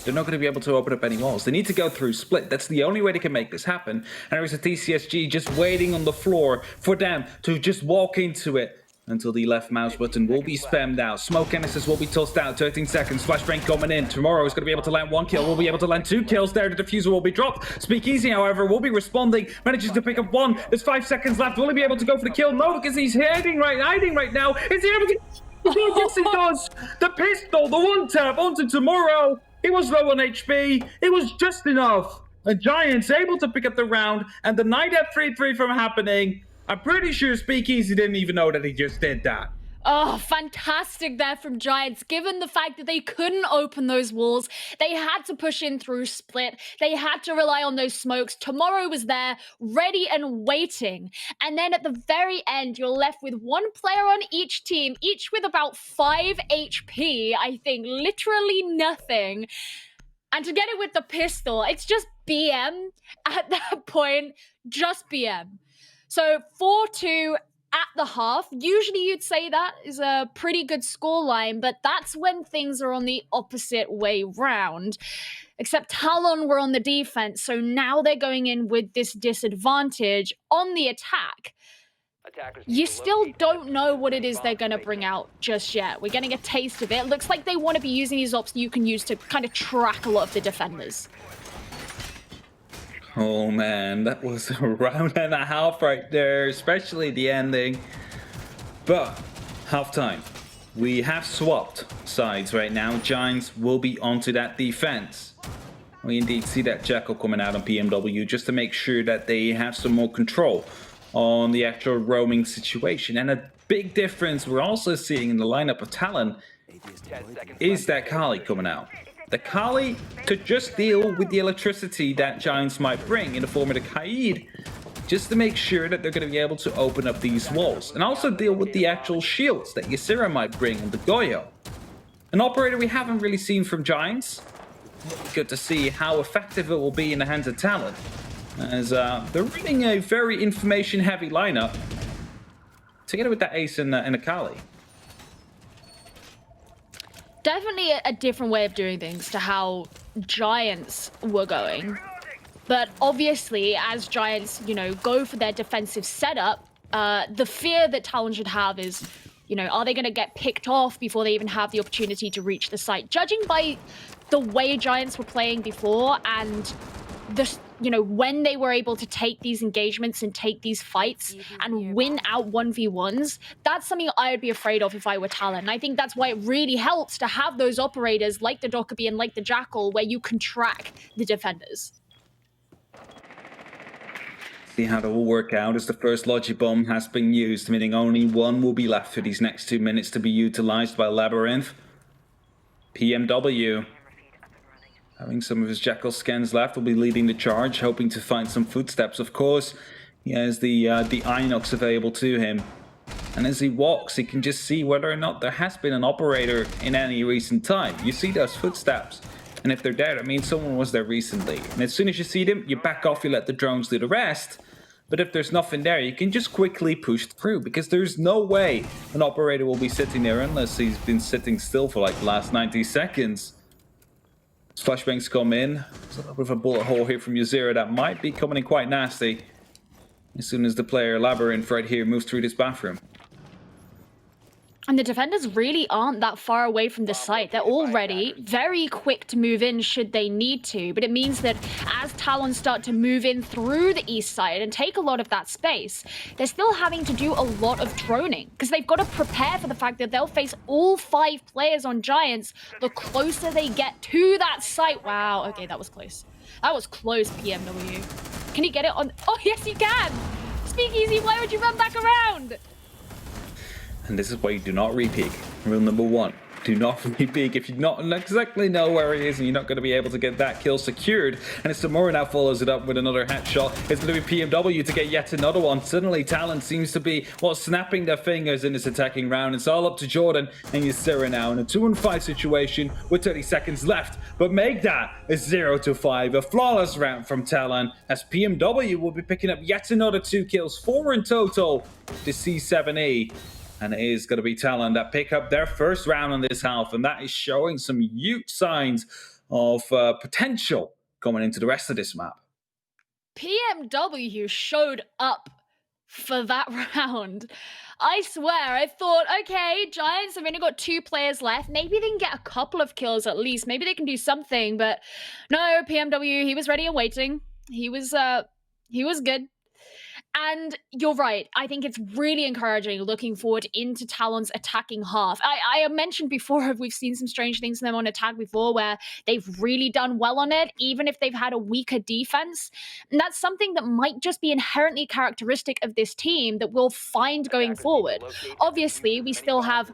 they're not going to be able to open up any walls. They need to go through split. That's the only way they can make this happen. And there is a TCSG just waiting on the floor for them to just walk into it until the left mouse button will be spammed out. Smoke canister will be tossed out. 13 seconds. Flashbang coming in. Tomorrow is going to be able to land 1 kill. We'll be able to land 2 kills there. The diffuser will be dropped. Speakeasy, however, will be responding. Manages to pick up 1. There's 5 seconds left. Will he be able to go for the kill? No, because he's hiding right now. Is he able to... Yes, he does. The pistol, the 1-tap onto Tomorrow. It was low on HP. It was just enough. The Giants able to pick up the round and deny that 3-3 from happening. I'm pretty sure Speakeasy didn't even know that he just did that. Oh, fantastic there from Giants. Given the fact that they couldn't open those walls, they had to push in through split. They had to rely on those smokes. Tomorrow was there, ready and waiting. And then at the very end, you're left with 1 player on each team, each with about 5 HP. I think literally nothing. And to get it with the pistol, it's just BM at that point, just BM. So 4-2 at the half. Usually you'd say that is a pretty good scoreline, but that's when things are on the opposite way round. Except Talon were on the defense, so now they're going in with this disadvantage on the attack. You still don't know what it is they're going to bring out just yet. We're getting a taste of it. Looks like they want to be using these ops you can use to kind of track a lot of the defenders. Oh man, that was a round and a half right there, especially the ending. But, halftime. We have swapped sides right now. Giants will be onto that defense. We indeed see that Jackal coming out on PMW just to make sure that they have some more control on the actual roaming situation. And a big difference we're also seeing in the lineup of Talon is that Kali coming out. The Kali to just deal with the electricity that Giants might bring in the form of the Kaid, just to make sure that they're going to be able to open up these walls, and also deal with the actual shields that Ysera might bring on the Goyo. An operator we haven't really seen from Giants. Good to see how effective it will be in the hands of Talon, as they're running a very information-heavy lineup, together with that Ace and the Kali. Definitely a different way of doing things to how Giants were going. But obviously, as Giants, you know, go for their defensive setup, the fear that Talon should have is, You know, are they going to get picked off before they even have the opportunity to reach the site? Judging by the way Giants were playing before and you know, when they were able to take these engagements and take these fights and win out 1v1s, that's something I'd be afraid of if I were Talon. And I think that's why it really helps to have those operators like the Dokkaebi and like the Jackal where you can track the defenders. See how it will work out as the first Logi Bomb has been used, meaning only one will be left for these next 2 minutes to be utilized by Labyrinth. PMW, having some of his Jackal scans left, will be leading the charge, hoping to find some footsteps. Of course, he has the Inox available to him. And as he walks, he can just see whether or not there has been an operator in any recent time. You see those footsteps. And if they're there, that means someone was there recently. And as soon as you see them, you back off, you let the drones do the rest. But if there's nothing there, you can just quickly push through, because there's no way an operator will be sitting there unless he's been sitting still for like the last 90 seconds. As flashbangs come in, there's a little bit of a bullet hole here from Yuzira that might be coming in quite nasty. As soon as the player Labyrinth right here moves through this bathroom. And the defenders really aren't that far away from the site. They're already very quick to move in should they need to. But it means that as Talon start to move in through the east side and take a lot of that space, they're still having to do a lot of droning because they've got to prepare for the fact that they'll face all 5 players on Giants the closer they get to that site. Wow, okay, that was close. That was close, PMW. Can you get it on? Oh, yes, you can. Speakeasy, why would you run back around? And this is why you do not re-peek. Rule number 1. Do not re-peek if you don't exactly know where he is and you're not going to be able to get that kill secured. And as Samura now follows it up with another headshot, it's going to be PMW to get yet another one. Suddenly Talon seems to be, well, snapping their fingers in this attacking round. It's all up to Jordan and Yuzira now in a 2-on-5 situation with 30 seconds left. But make that a 0-5. A flawless round from Talon as PMW will be picking up yet another 2 kills. 4 in total to C7E. And it is going to be Talon that pick up their first round on this half. And that is showing some huge signs of potential going into the rest of this map. PMW showed up for that round. I swear, I thought, okay, Giants have only got 2 players left. Maybe they can get a couple of kills at least. Maybe they can do something. But no, PMW, he was ready and waiting. He was good. And you're right. I think it's really encouraging looking forward into Talon's attacking half. I mentioned before, we've seen some strange things from them on attack before where they've really done well on it, even if they've had a weaker defense. And that's something that might just be inherently characteristic of this team that we'll find going forward. Obviously, we still have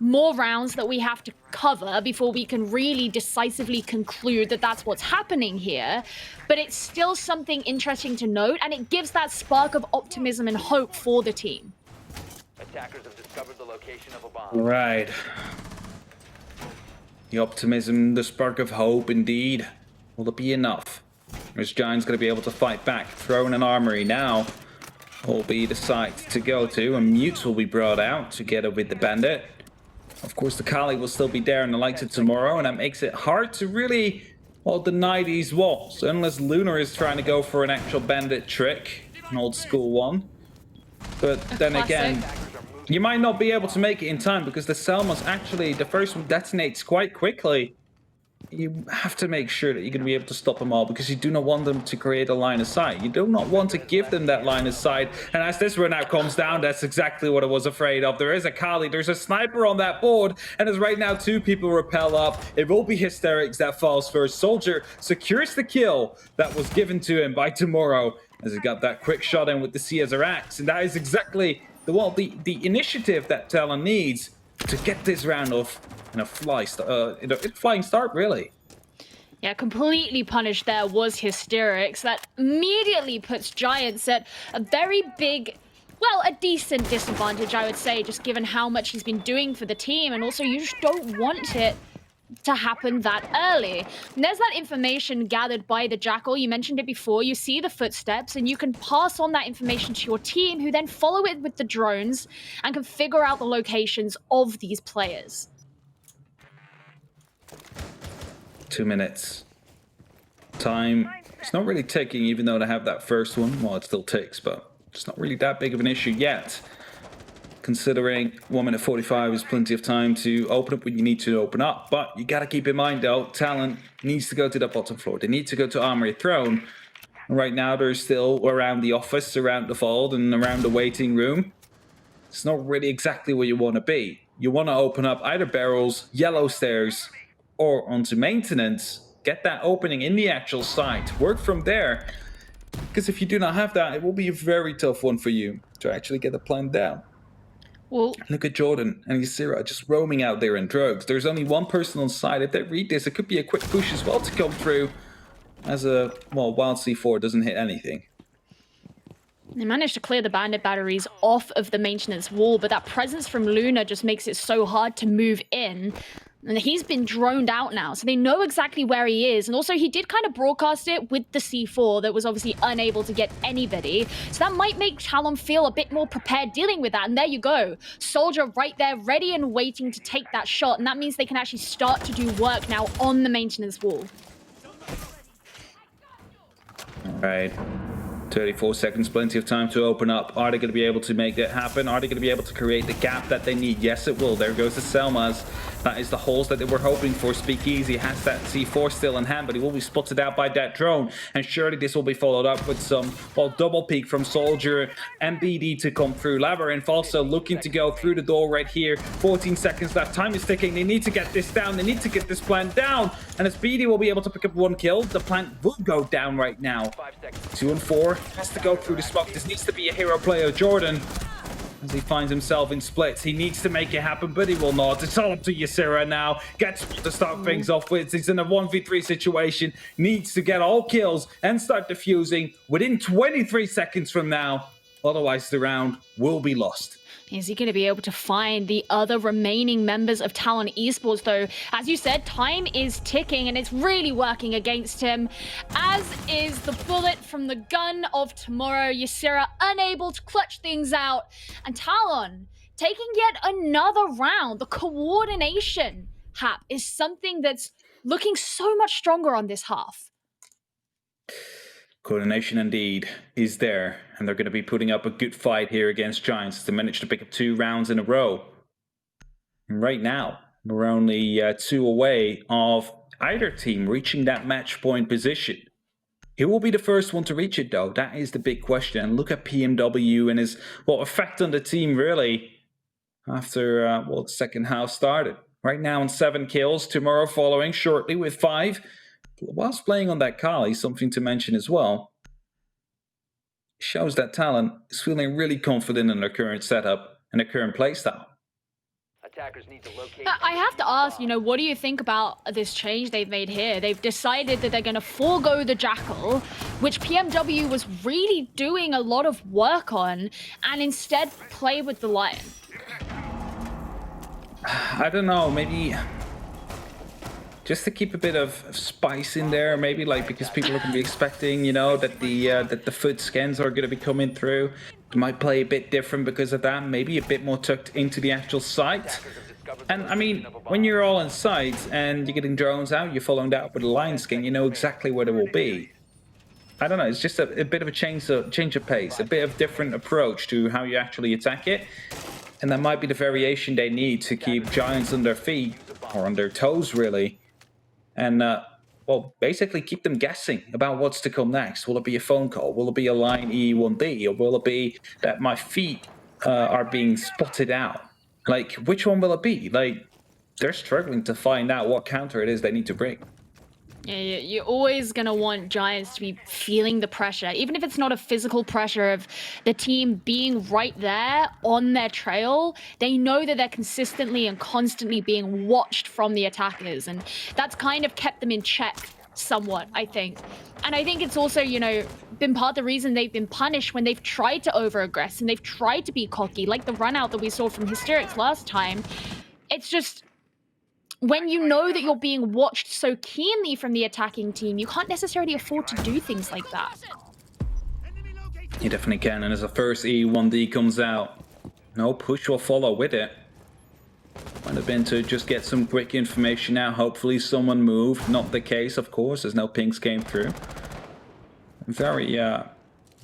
more rounds that we have to cover before we can really decisively conclude that that's what's happening here. But it's still something interesting to note, and it gives that spark of optimism and hope for the team. Attackers have discovered the location of a bomb. All right. The optimism, the spark of hope, indeed. Will it be enough? Is Giants going to be able to fight back? Throwing an armory now will be the site to go to, and Mutes will be brought out together with the Bandit. Of course, the Kali will still be there in the lights of tomorrow, and that makes it hard to really, well, deny these walls. Unless Lunar is trying to go for an actual Bandit trick, an old school one. But then again, you might not be able to make it in time because the Selma's actually, the first one detonates quite quickly. You have to make sure that you're going to be able to stop them all because you do not want them to create a line of sight. You do not want to give them that line of sight. And as this run out comes down, that's exactly what I was afraid of. There is a Kali, there's a sniper on that board, and as right now 2 people rappel up. It will be Hysterics that falls first. Soldier secures the kill that was given to him by Tomorrow as he got that quick shot in with the Caesar Axe. And that is exactly the initiative that Talon needs to get this round off in a flying start, really. Yeah, completely punished there was Hysterics. That immediately puts Giants at a very big, well, a decent disadvantage, I would say, just given how much he's been doing for the team. And also, you just don't want it to happen that early. And there's that information gathered by the Jackal. You mentioned it before. You see the footsteps, and you can pass on that information to your team, who then follow it with the drones and can figure out the locations of these players. 2 minutes. Time, it's not really ticking, even though they have that first one. Well, it still ticks, but it's not really that big of an issue yet. considering 1 minute 45 is plenty of time to open up when you need to open up. But you got to keep in mind, though, Talon needs to go to the bottom floor. They need to go to Armory Throne. Right now, they're still around the office, around the vault, and around the waiting room. It's not really exactly where you want to be. You want to open up either barrels, yellow stairs, or onto maintenance. Get that opening in the actual site. Work from there. Because if you do not have that, it will be a very tough one for you to actually get the plan down. Well, look at Jordan and Ysira just roaming out there in drugs. There's only one person on site. If they read this, it could be a quick push as well to come through. As a, well, wild C4 doesn't hit anything. They managed to clear the bandit batteries off of the maintenance wall, but that presence from Luna just makes it so hard to move in. And he's been droned out now, so they know exactly where he is. And also, he did kind of broadcast it with the C4 that was obviously unable to get anybody. So that might make Talon feel a bit more prepared dealing with that. And there you go. Soldier right there, ready and waiting to take that shot. And that means they can actually start to do work now on the maintenance wall. All right. 34 seconds, plenty of time to open up. Are they going to be able to make that happen? Are they going to be able to create the gap that they need? Yes, it will. There goes the Selmas. That is the holes that they were hoping for. Speakeasy has that C4 still in hand, but he will be spotted out by that drone. And surely this will be followed up with some, well, double peek from Soldier and BD to come through. Labyrinth also looking to go through the door right here. 14 seconds left. Time is ticking. They need to get this down. They need to get this plant down. And as BD will be able to pick up 1 kill, the plant will go down right now. 2 and 4 has to go through the smoke. This needs to be a hero player. Jordan, as he finds himself in splits, he needs to make it happen, but he will not. It's all up to Ysira now. Gets to start things off with. He's in a 1v3 situation. Needs to get all kills and start defusing within 23 seconds from now. Otherwise, the round will be lost. Is he going to be able to find the other remaining members of Talon Esports, though? As you said, time is ticking and it's really working against him, as is the bullet from the gun of tomorrow. Ysira unable to clutch things out, and Talon taking yet another round. The coordination, Hap, is something that's looking so much stronger on this half. Coordination indeed is there, and they're going to be putting up a good fight here against Giants to manage to pick up 2 rounds in a row. And right now, we're only 2 away of either team reaching that match point position. Who will be the first one to reach it, though? That is the big question. And look at PMW and his, well, effect on the team, really, after, well, the second half started. Right now on 7 kills, tomorrow following shortly with 5. Whilst playing on that Kali, something to mention as well, shows that Talon is feeling really confident in their current setup and their current playstyle. Attackers need to locate. I have to ask, you know, what do you think about this change they've made here? They've decided that they're going to forego the Jackal, which PMW was really doing a lot of work on, and instead play with the Lion. I don't know, maybe just to keep a bit of spice in there, maybe, like, because people are going to be expecting, you know, that the foot scans are going to be coming through. It might play a bit different because of that, maybe a bit more tucked into the actual site. And I mean, when you're all in sight and you're getting drones out, you're following that up with a line scan, you know exactly where they will be. I don't know, it's just a bit of a change of pace, a bit of different approach to how you actually attack it. And that might be the variation they need to keep Giants on their feet, or on their toes, really. And, well, basically keep them guessing about what's to come next. Will it be a phone call? Will it be a line E1D? Or will it be that my feet are being spotted out? Like, which one will it be? Like, they're struggling to find out what counter it is they need to bring. Yeah, you're always going to want Giants to be feeling the pressure, even if it's not a physical pressure of the team being right there on their trail. They know that they're consistently and constantly being watched from the attackers, and that's kind of kept them in check somewhat, I think. And I think it's also, you know, been part of the reason they've been punished when they've tried to over-aggress and they've tried to be cocky, like the run-out that we saw from Hysterics last time. It's just, when you know that you're being watched so keenly from the attacking team, you can't necessarily afford to do things like that. You definitely can, and as the first E1D comes out, no push will follow with it. Might have been to just get some quick information out. Hopefully someone moved. Not the case, of course, as no pings came through. Very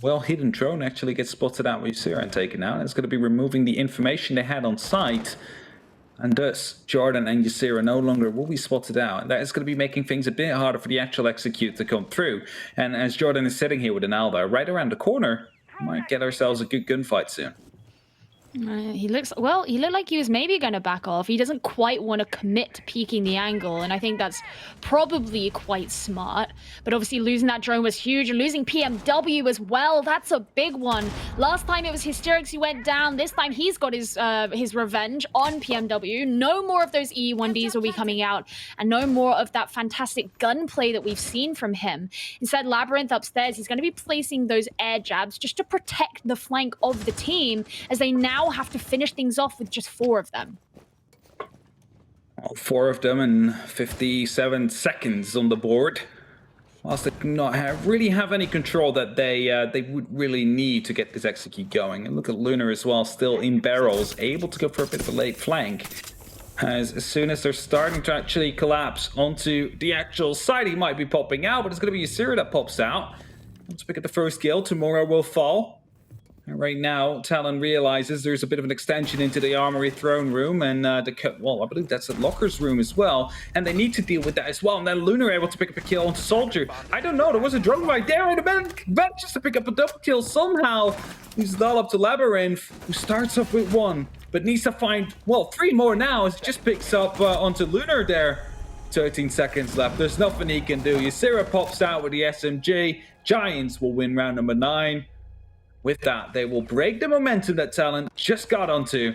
well-hidden drone actually gets spotted out with Ysira and taken out. It's going to be removing the information they had on site. And thus, Jordan and Ysira no longer will be spotted out. And that is going to be making things a bit harder for the actual execute to come through. And as Jordan is sitting here with an Alba right around the corner, we might get ourselves a good gunfight soon. He looked like he was maybe going to back off. He doesn't quite want to commit to peeking the angle, and I think that's probably quite smart. But obviously losing that drone was huge, and losing PMW as well, that's a big one. Last time it was Hysterics who went down. This time he's got his revenge on PMW. No more of those E1Ds will be coming out, and no more of that fantastic gunplay that we've seen from him. Instead, Labyrinth upstairs, he's going to be placing those air jabs just to protect the flank of the team, as they now have to finish things off with just 4 of them. Well, 4 of them and 57 seconds on the board. Whilst they do not really have any control that they would really need to get this execute going. And look at Lunar as well, still in barrels, able to go for a bit of a late flank. As soon as they're starting to actually collapse onto the actual site, he might be popping out, but it's going to be Ysira that pops out. Let's pick up the first kill. Tomorrow will fall. And right now, Talon realizes there's a bit of an extension into the armory throne room, and I believe that's the lockers room as well, and they need to deal with that as well. And then Lunar able to pick up a kill onto Soldier. I don't know, there was a drone right there, and manages to pick up a double kill somehow. He's all up to Labyrinth, who starts off with 1, but needs to find, 3 more now, as he just picks up onto Lunar there. 13 seconds left, there's nothing he can do. Ysira pops out with the SMG. Giants will win round number 9. With that, they will break the momentum that Talon just got onto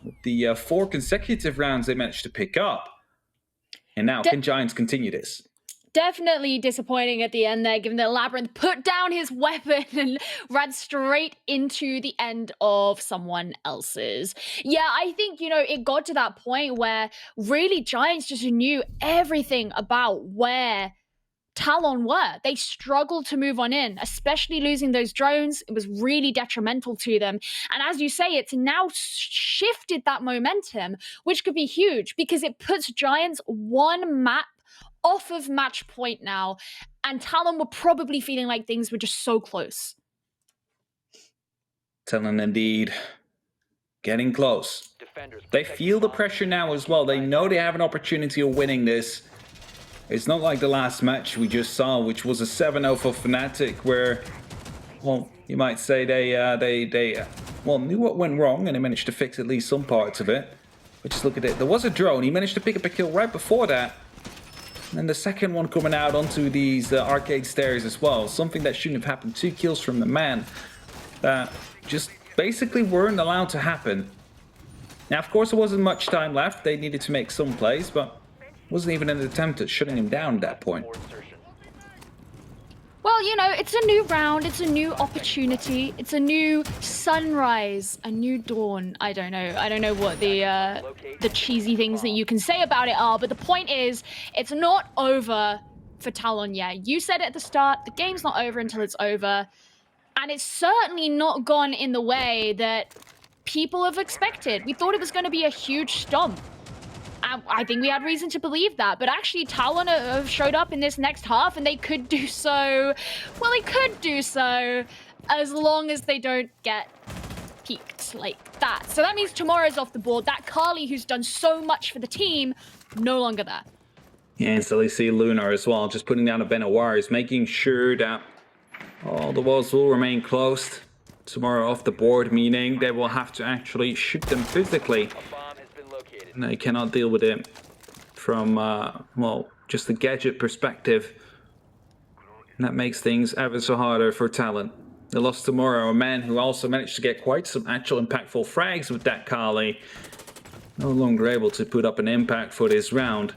with the 4 consecutive rounds they managed to pick up. And now, can Giants continue this? Definitely disappointing at the end there, given that Labyrinth put down his weapon and ran straight into the end of someone else's. Yeah, I think, it got to that point where really Giants just knew everything about where Talon were. They struggled to move on in, especially losing those drones. It was really detrimental to them. And as you say, it's now shifted that momentum, which could be huge because it puts Giants 1 map off of match point now. And Talon were probably feeling like things were just so close. Talon indeed getting close. They feel the pressure now as well. They know they have an opportunity of winning this. It's not like the last match we just saw, which was a 7-0 for Fnatic, where, you might say they knew what went wrong and they managed to fix at least some parts of it. But just look at it. There was a drone. He managed to pick up a kill right before that. And then the second one coming out onto these arcade stairs as well. Something that shouldn't have happened. 2 kills from the man that just basically weren't allowed to happen. Now, of course, there wasn't much time left. They needed to make some plays, but wasn't even an attempt at shutting him down at that point. Well, it's a new round, it's a new opportunity, it's a new sunrise, a new dawn. I don't know what the cheesy things that you can say about it are, but the point is, it's not over for Talon yet. You said it at the start, the game's not over until it's over, and it's certainly not gone in the way that people have expected. We thought it was going to be a huge stomp. I think we had reason to believe that, but actually Talon have showed up in this next half, and they could do so, as long as they don't get peaked like that. So that means tomorrow's off the board. That Carly, who's done so much for the team, no longer there. Yeah, so they see Lunar as well, just putting down a bin of wires, making sure that all the walls will remain closed. Tomorrow off the board, meaning they will have to actually shoot them physically. And they cannot deal with it from, just the gadget perspective. And that makes things ever so harder for Talon. They lost tomorrow, a man who also managed to get quite some actual impactful frags with that Kali. No longer able to put up an impact for this round.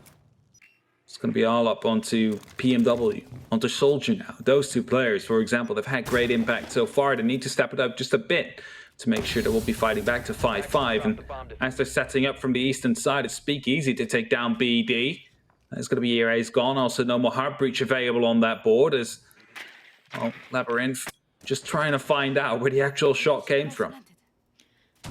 It's going to be all up onto PMW, onto Soldier now. Those 2 players, for example, they've had great impact so far. They need to step it up just a bit to make sure that we'll be fighting back to 5-5. And as they're setting up from the eastern side, it's Speakeasy to take down BD. There's going to be ERA's gone. Also, no more Heart Breach available on that board as Labyrinth just trying to find out where the actual shot came from.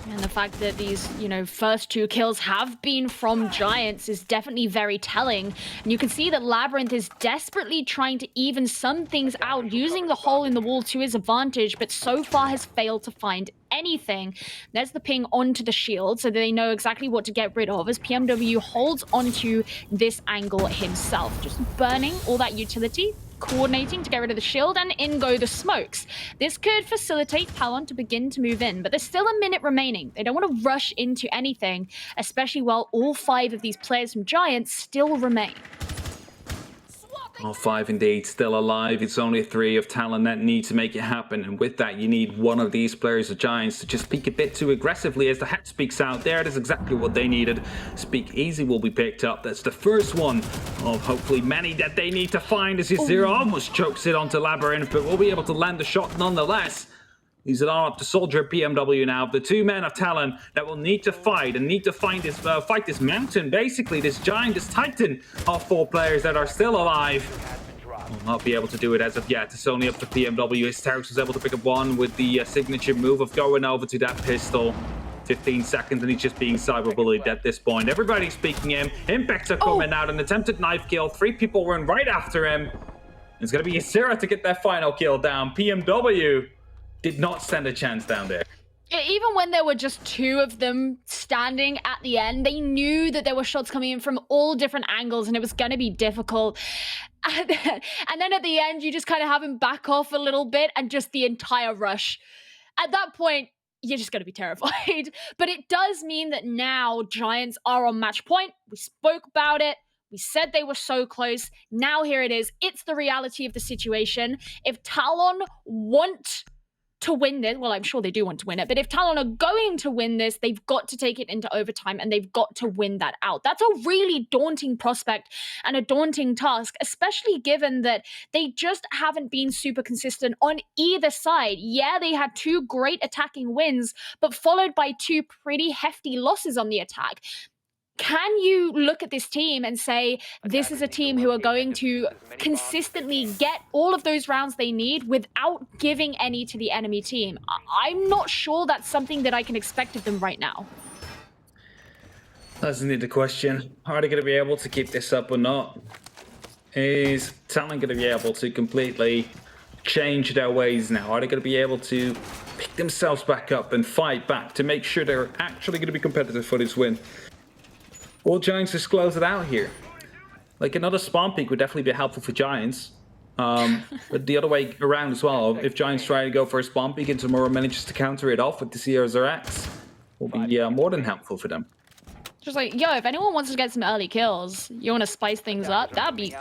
And the fact that these, first 2 kills have been from Giants is definitely very telling. And you can see that Labyrinth is desperately trying to even some things out, using the hole in the wall to his advantage, but so far has failed to find anything. There's the ping onto the shield, so that they know exactly what to get rid of, as PMW holds onto this angle himself, just burning all that utility, coordinating to get rid of the shield, and in go the smokes. This could facilitate Talon to begin to move in, but there's still a minute remaining. They don't want to rush into anything, especially while all 5 of these players from Giants still remain. All 5 indeed still alive. It's only 3 of Talon that need to make it happen, and with that you need one of these players of Giants to just peek a bit too aggressively as the hat speaks out there. That is exactly what they needed. Speak Easy will be picked up. That's the first one of hopefully many that they need to find, as Zero almost chokes it onto Labyrinth, but will be able to land the shot nonetheless. He's it on up to Soldier PMW now. The 2 men of Talon that will need to fight and need to find this, fight this mountain, basically, this giant, this titan of 4 players that are still alive. Will not be able to do it as of yet. It's only up to PMW. Hysterix was able to pick up one with the signature move of going over to that pistol. 15 seconds and he's just being cyberbullied at this point. Everybody's peeking him. Impacts are coming out. An attempted knife kill. 3 people run right after him. It's going to be Isira to get that final kill down. PMW did not stand a chance down there. Even when there were just 2 of them standing at the end, they knew that there were shots coming in from all different angles and it was going to be difficult. And then at the end, you just kind of have him back off a little bit and just the entire rush. At that point, you're just going to be terrified. But it does mean that now Giants are on match point. We spoke about it. We said they were so close. Now here it is. It's the reality of the situation. If Talon want to win this, well, I'm sure they do want to win it, but if Talon are going to win this, they've got to take it into overtime and they've got to win that out. That's a really daunting prospect and a daunting task, especially given that they just haven't been super consistent on either side. Yeah, they had 2 great attacking wins, but followed by 2 pretty hefty losses on the attack. Can you look at this team and say, this is a team who are going to consistently get all of those rounds they need without giving any to the enemy team? I'm not sure that's something that I can expect of them right now. That's indeed the question. Are they going to be able to keep this up or not? Is Talon going to be able to completely change their ways now? Are they going to be able to pick themselves back up and fight back to make sure they're actually going to be competitive for this win? Will Giants just close it out here? Like, another spawn peak would definitely be helpful for Giants. But the other way around as well, if Giants try to go for a spawn peak and tomorrow manages to counter it off with the CRZX, will be more than helpful for them. Just like, yo, if anyone wants to get some early kills, you want to spice things up, that'd be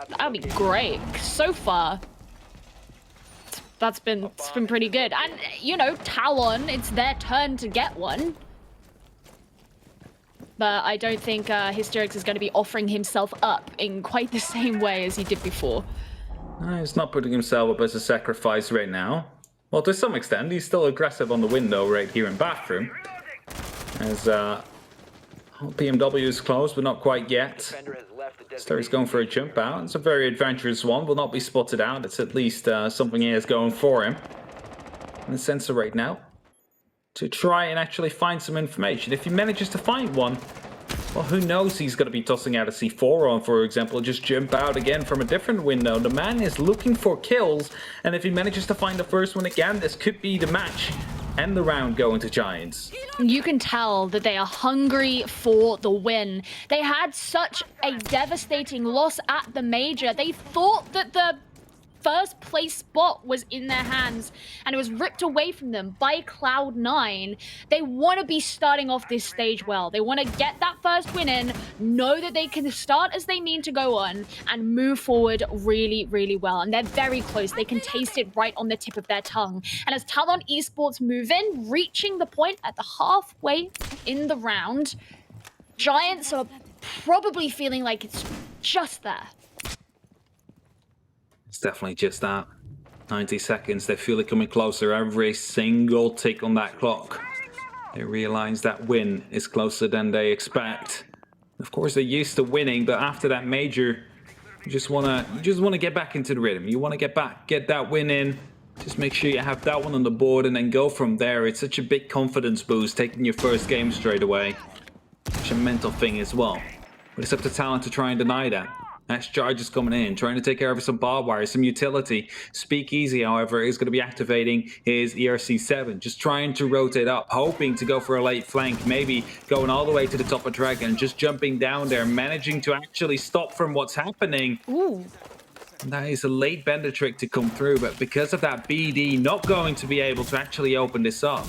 great. So far, it's been pretty good. And, Talon, it's their turn to get one. But I don't think Hysterix is going to be offering himself up in quite the same way as he did before. He's not putting himself up as a sacrifice right now. Well, to some extent, he's still aggressive on the window right here in bathroom. As PMW is close, but not quite yet. Hysterix going for a jump out. It's a very adventurous one. Will not be spotted out. It's at least something he has going for him. And the sensor right now, to try and actually find some information. If he manages to find one, well, who knows, he's going to be tossing out a C4 on, for example, just jump out again from a different window. The man is looking for kills, and if he manages to find the first one again, this could be the match and the round going to Giants. You can tell that they are hungry for the win. They had such a devastating loss at the major. They thought that the first place spot was in their hands and it was ripped away from them by Cloud9. They want to be starting off this stage well. They want to get that first win in, know that they can start as they mean to go on and move forward really, really well. And they're very close. They can taste it right on the tip of their tongue. And as Talon Esports move in, reaching the point at the halfway in the round, Giants are probably feeling like it's just there. It's definitely just that. 90 seconds, they feel it coming closer every single tick on that clock. They realize that win is closer than they expect. Of course, they're used to winning, but after that major, you just wanna get back into the rhythm. You wanna get that win in, Just make sure you have that one on the board and then go from there. It's such a big confidence boost taking your first game straight away. Such a mental thing as well. But it's up to Talon to try and deny that. That's Charges coming in, trying to take care of some barbed wire, some utility. Speakeasy, however, is going to be activating his ERC-7. Just trying to rotate up, hoping to go for a late flank. Maybe going all the way to the top of Dragon, just jumping down there, managing to actually stop from what's happening. Ooh. And that is a late bender trick to come through, but because of that BD not going to be able to actually open this up.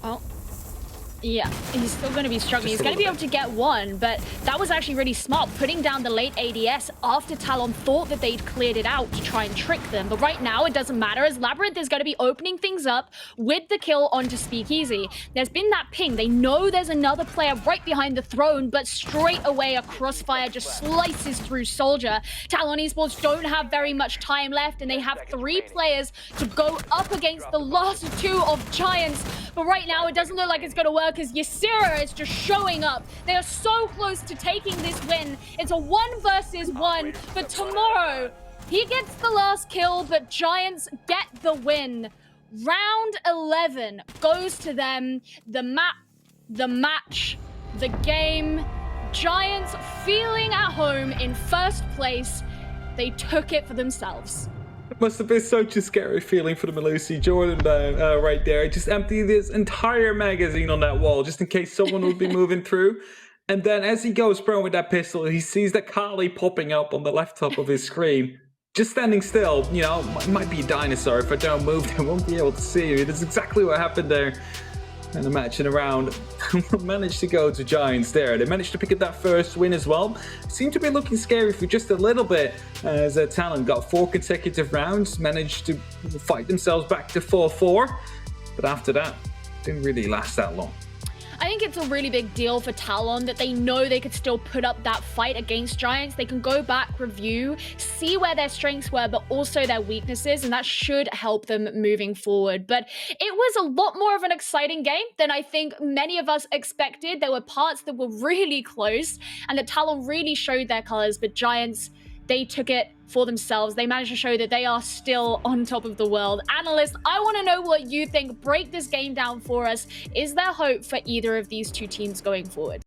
Well, yeah, he's still going to be struggling. He's going to be able to get one, but that was actually really smart, putting down the late ADS after Talon thought that they'd cleared it out to try and trick them. But right now, it doesn't matter, as Labyrinth is going to be opening things up with the kill onto Speakeasy. There's been that ping. They know there's another player right behind the throne, but straight away, a crossfire just slices through Soldier. Talon Esports don't have very much time left, and they have 3 players to go up against the last 2 of Giants. But right now, it doesn't look like it's going to work, because Ysera is just showing up. They are so close to taking this win. It's a 1 versus 1, but tomorrow he gets the last kill, but Giants get the win. Round 11 goes to them. The map, the match, the game. Giants feeling at home in first place. They took it for themselves. It must have been such a scary feeling for the Malusi Jordan right there. Just empty this entire magazine on that wall just in case someone would be moving through. And then as he goes prone with that pistol, he sees that Kali popping up on the left top of his screen. Just standing still, you know, might be a dinosaur. If I don't move, they won't be able to see you. That's exactly what happened there. And the match in a round managed to go to Giants there. They managed to pick up that first win as well. Seemed to be looking scary for just a little bit as Talon got 4 consecutive rounds, managed to fight themselves back to 4-4. But after that, didn't really last that long. I think it's a really big deal for Talon that they know they could still put up that fight against Giants. They can go back, review, see where their strengths were, but also their weaknesses, and that should help them moving forward. But it was a lot more of an exciting game than I think many of us expected. There were parts that were really close, and the Talon really showed their colors, but Giants, they took it for themselves. They managed to show that they are still on top of the world. Analyst, I want to know what you think. Break this game down for us. Is there hope for either of these 2 teams going forward?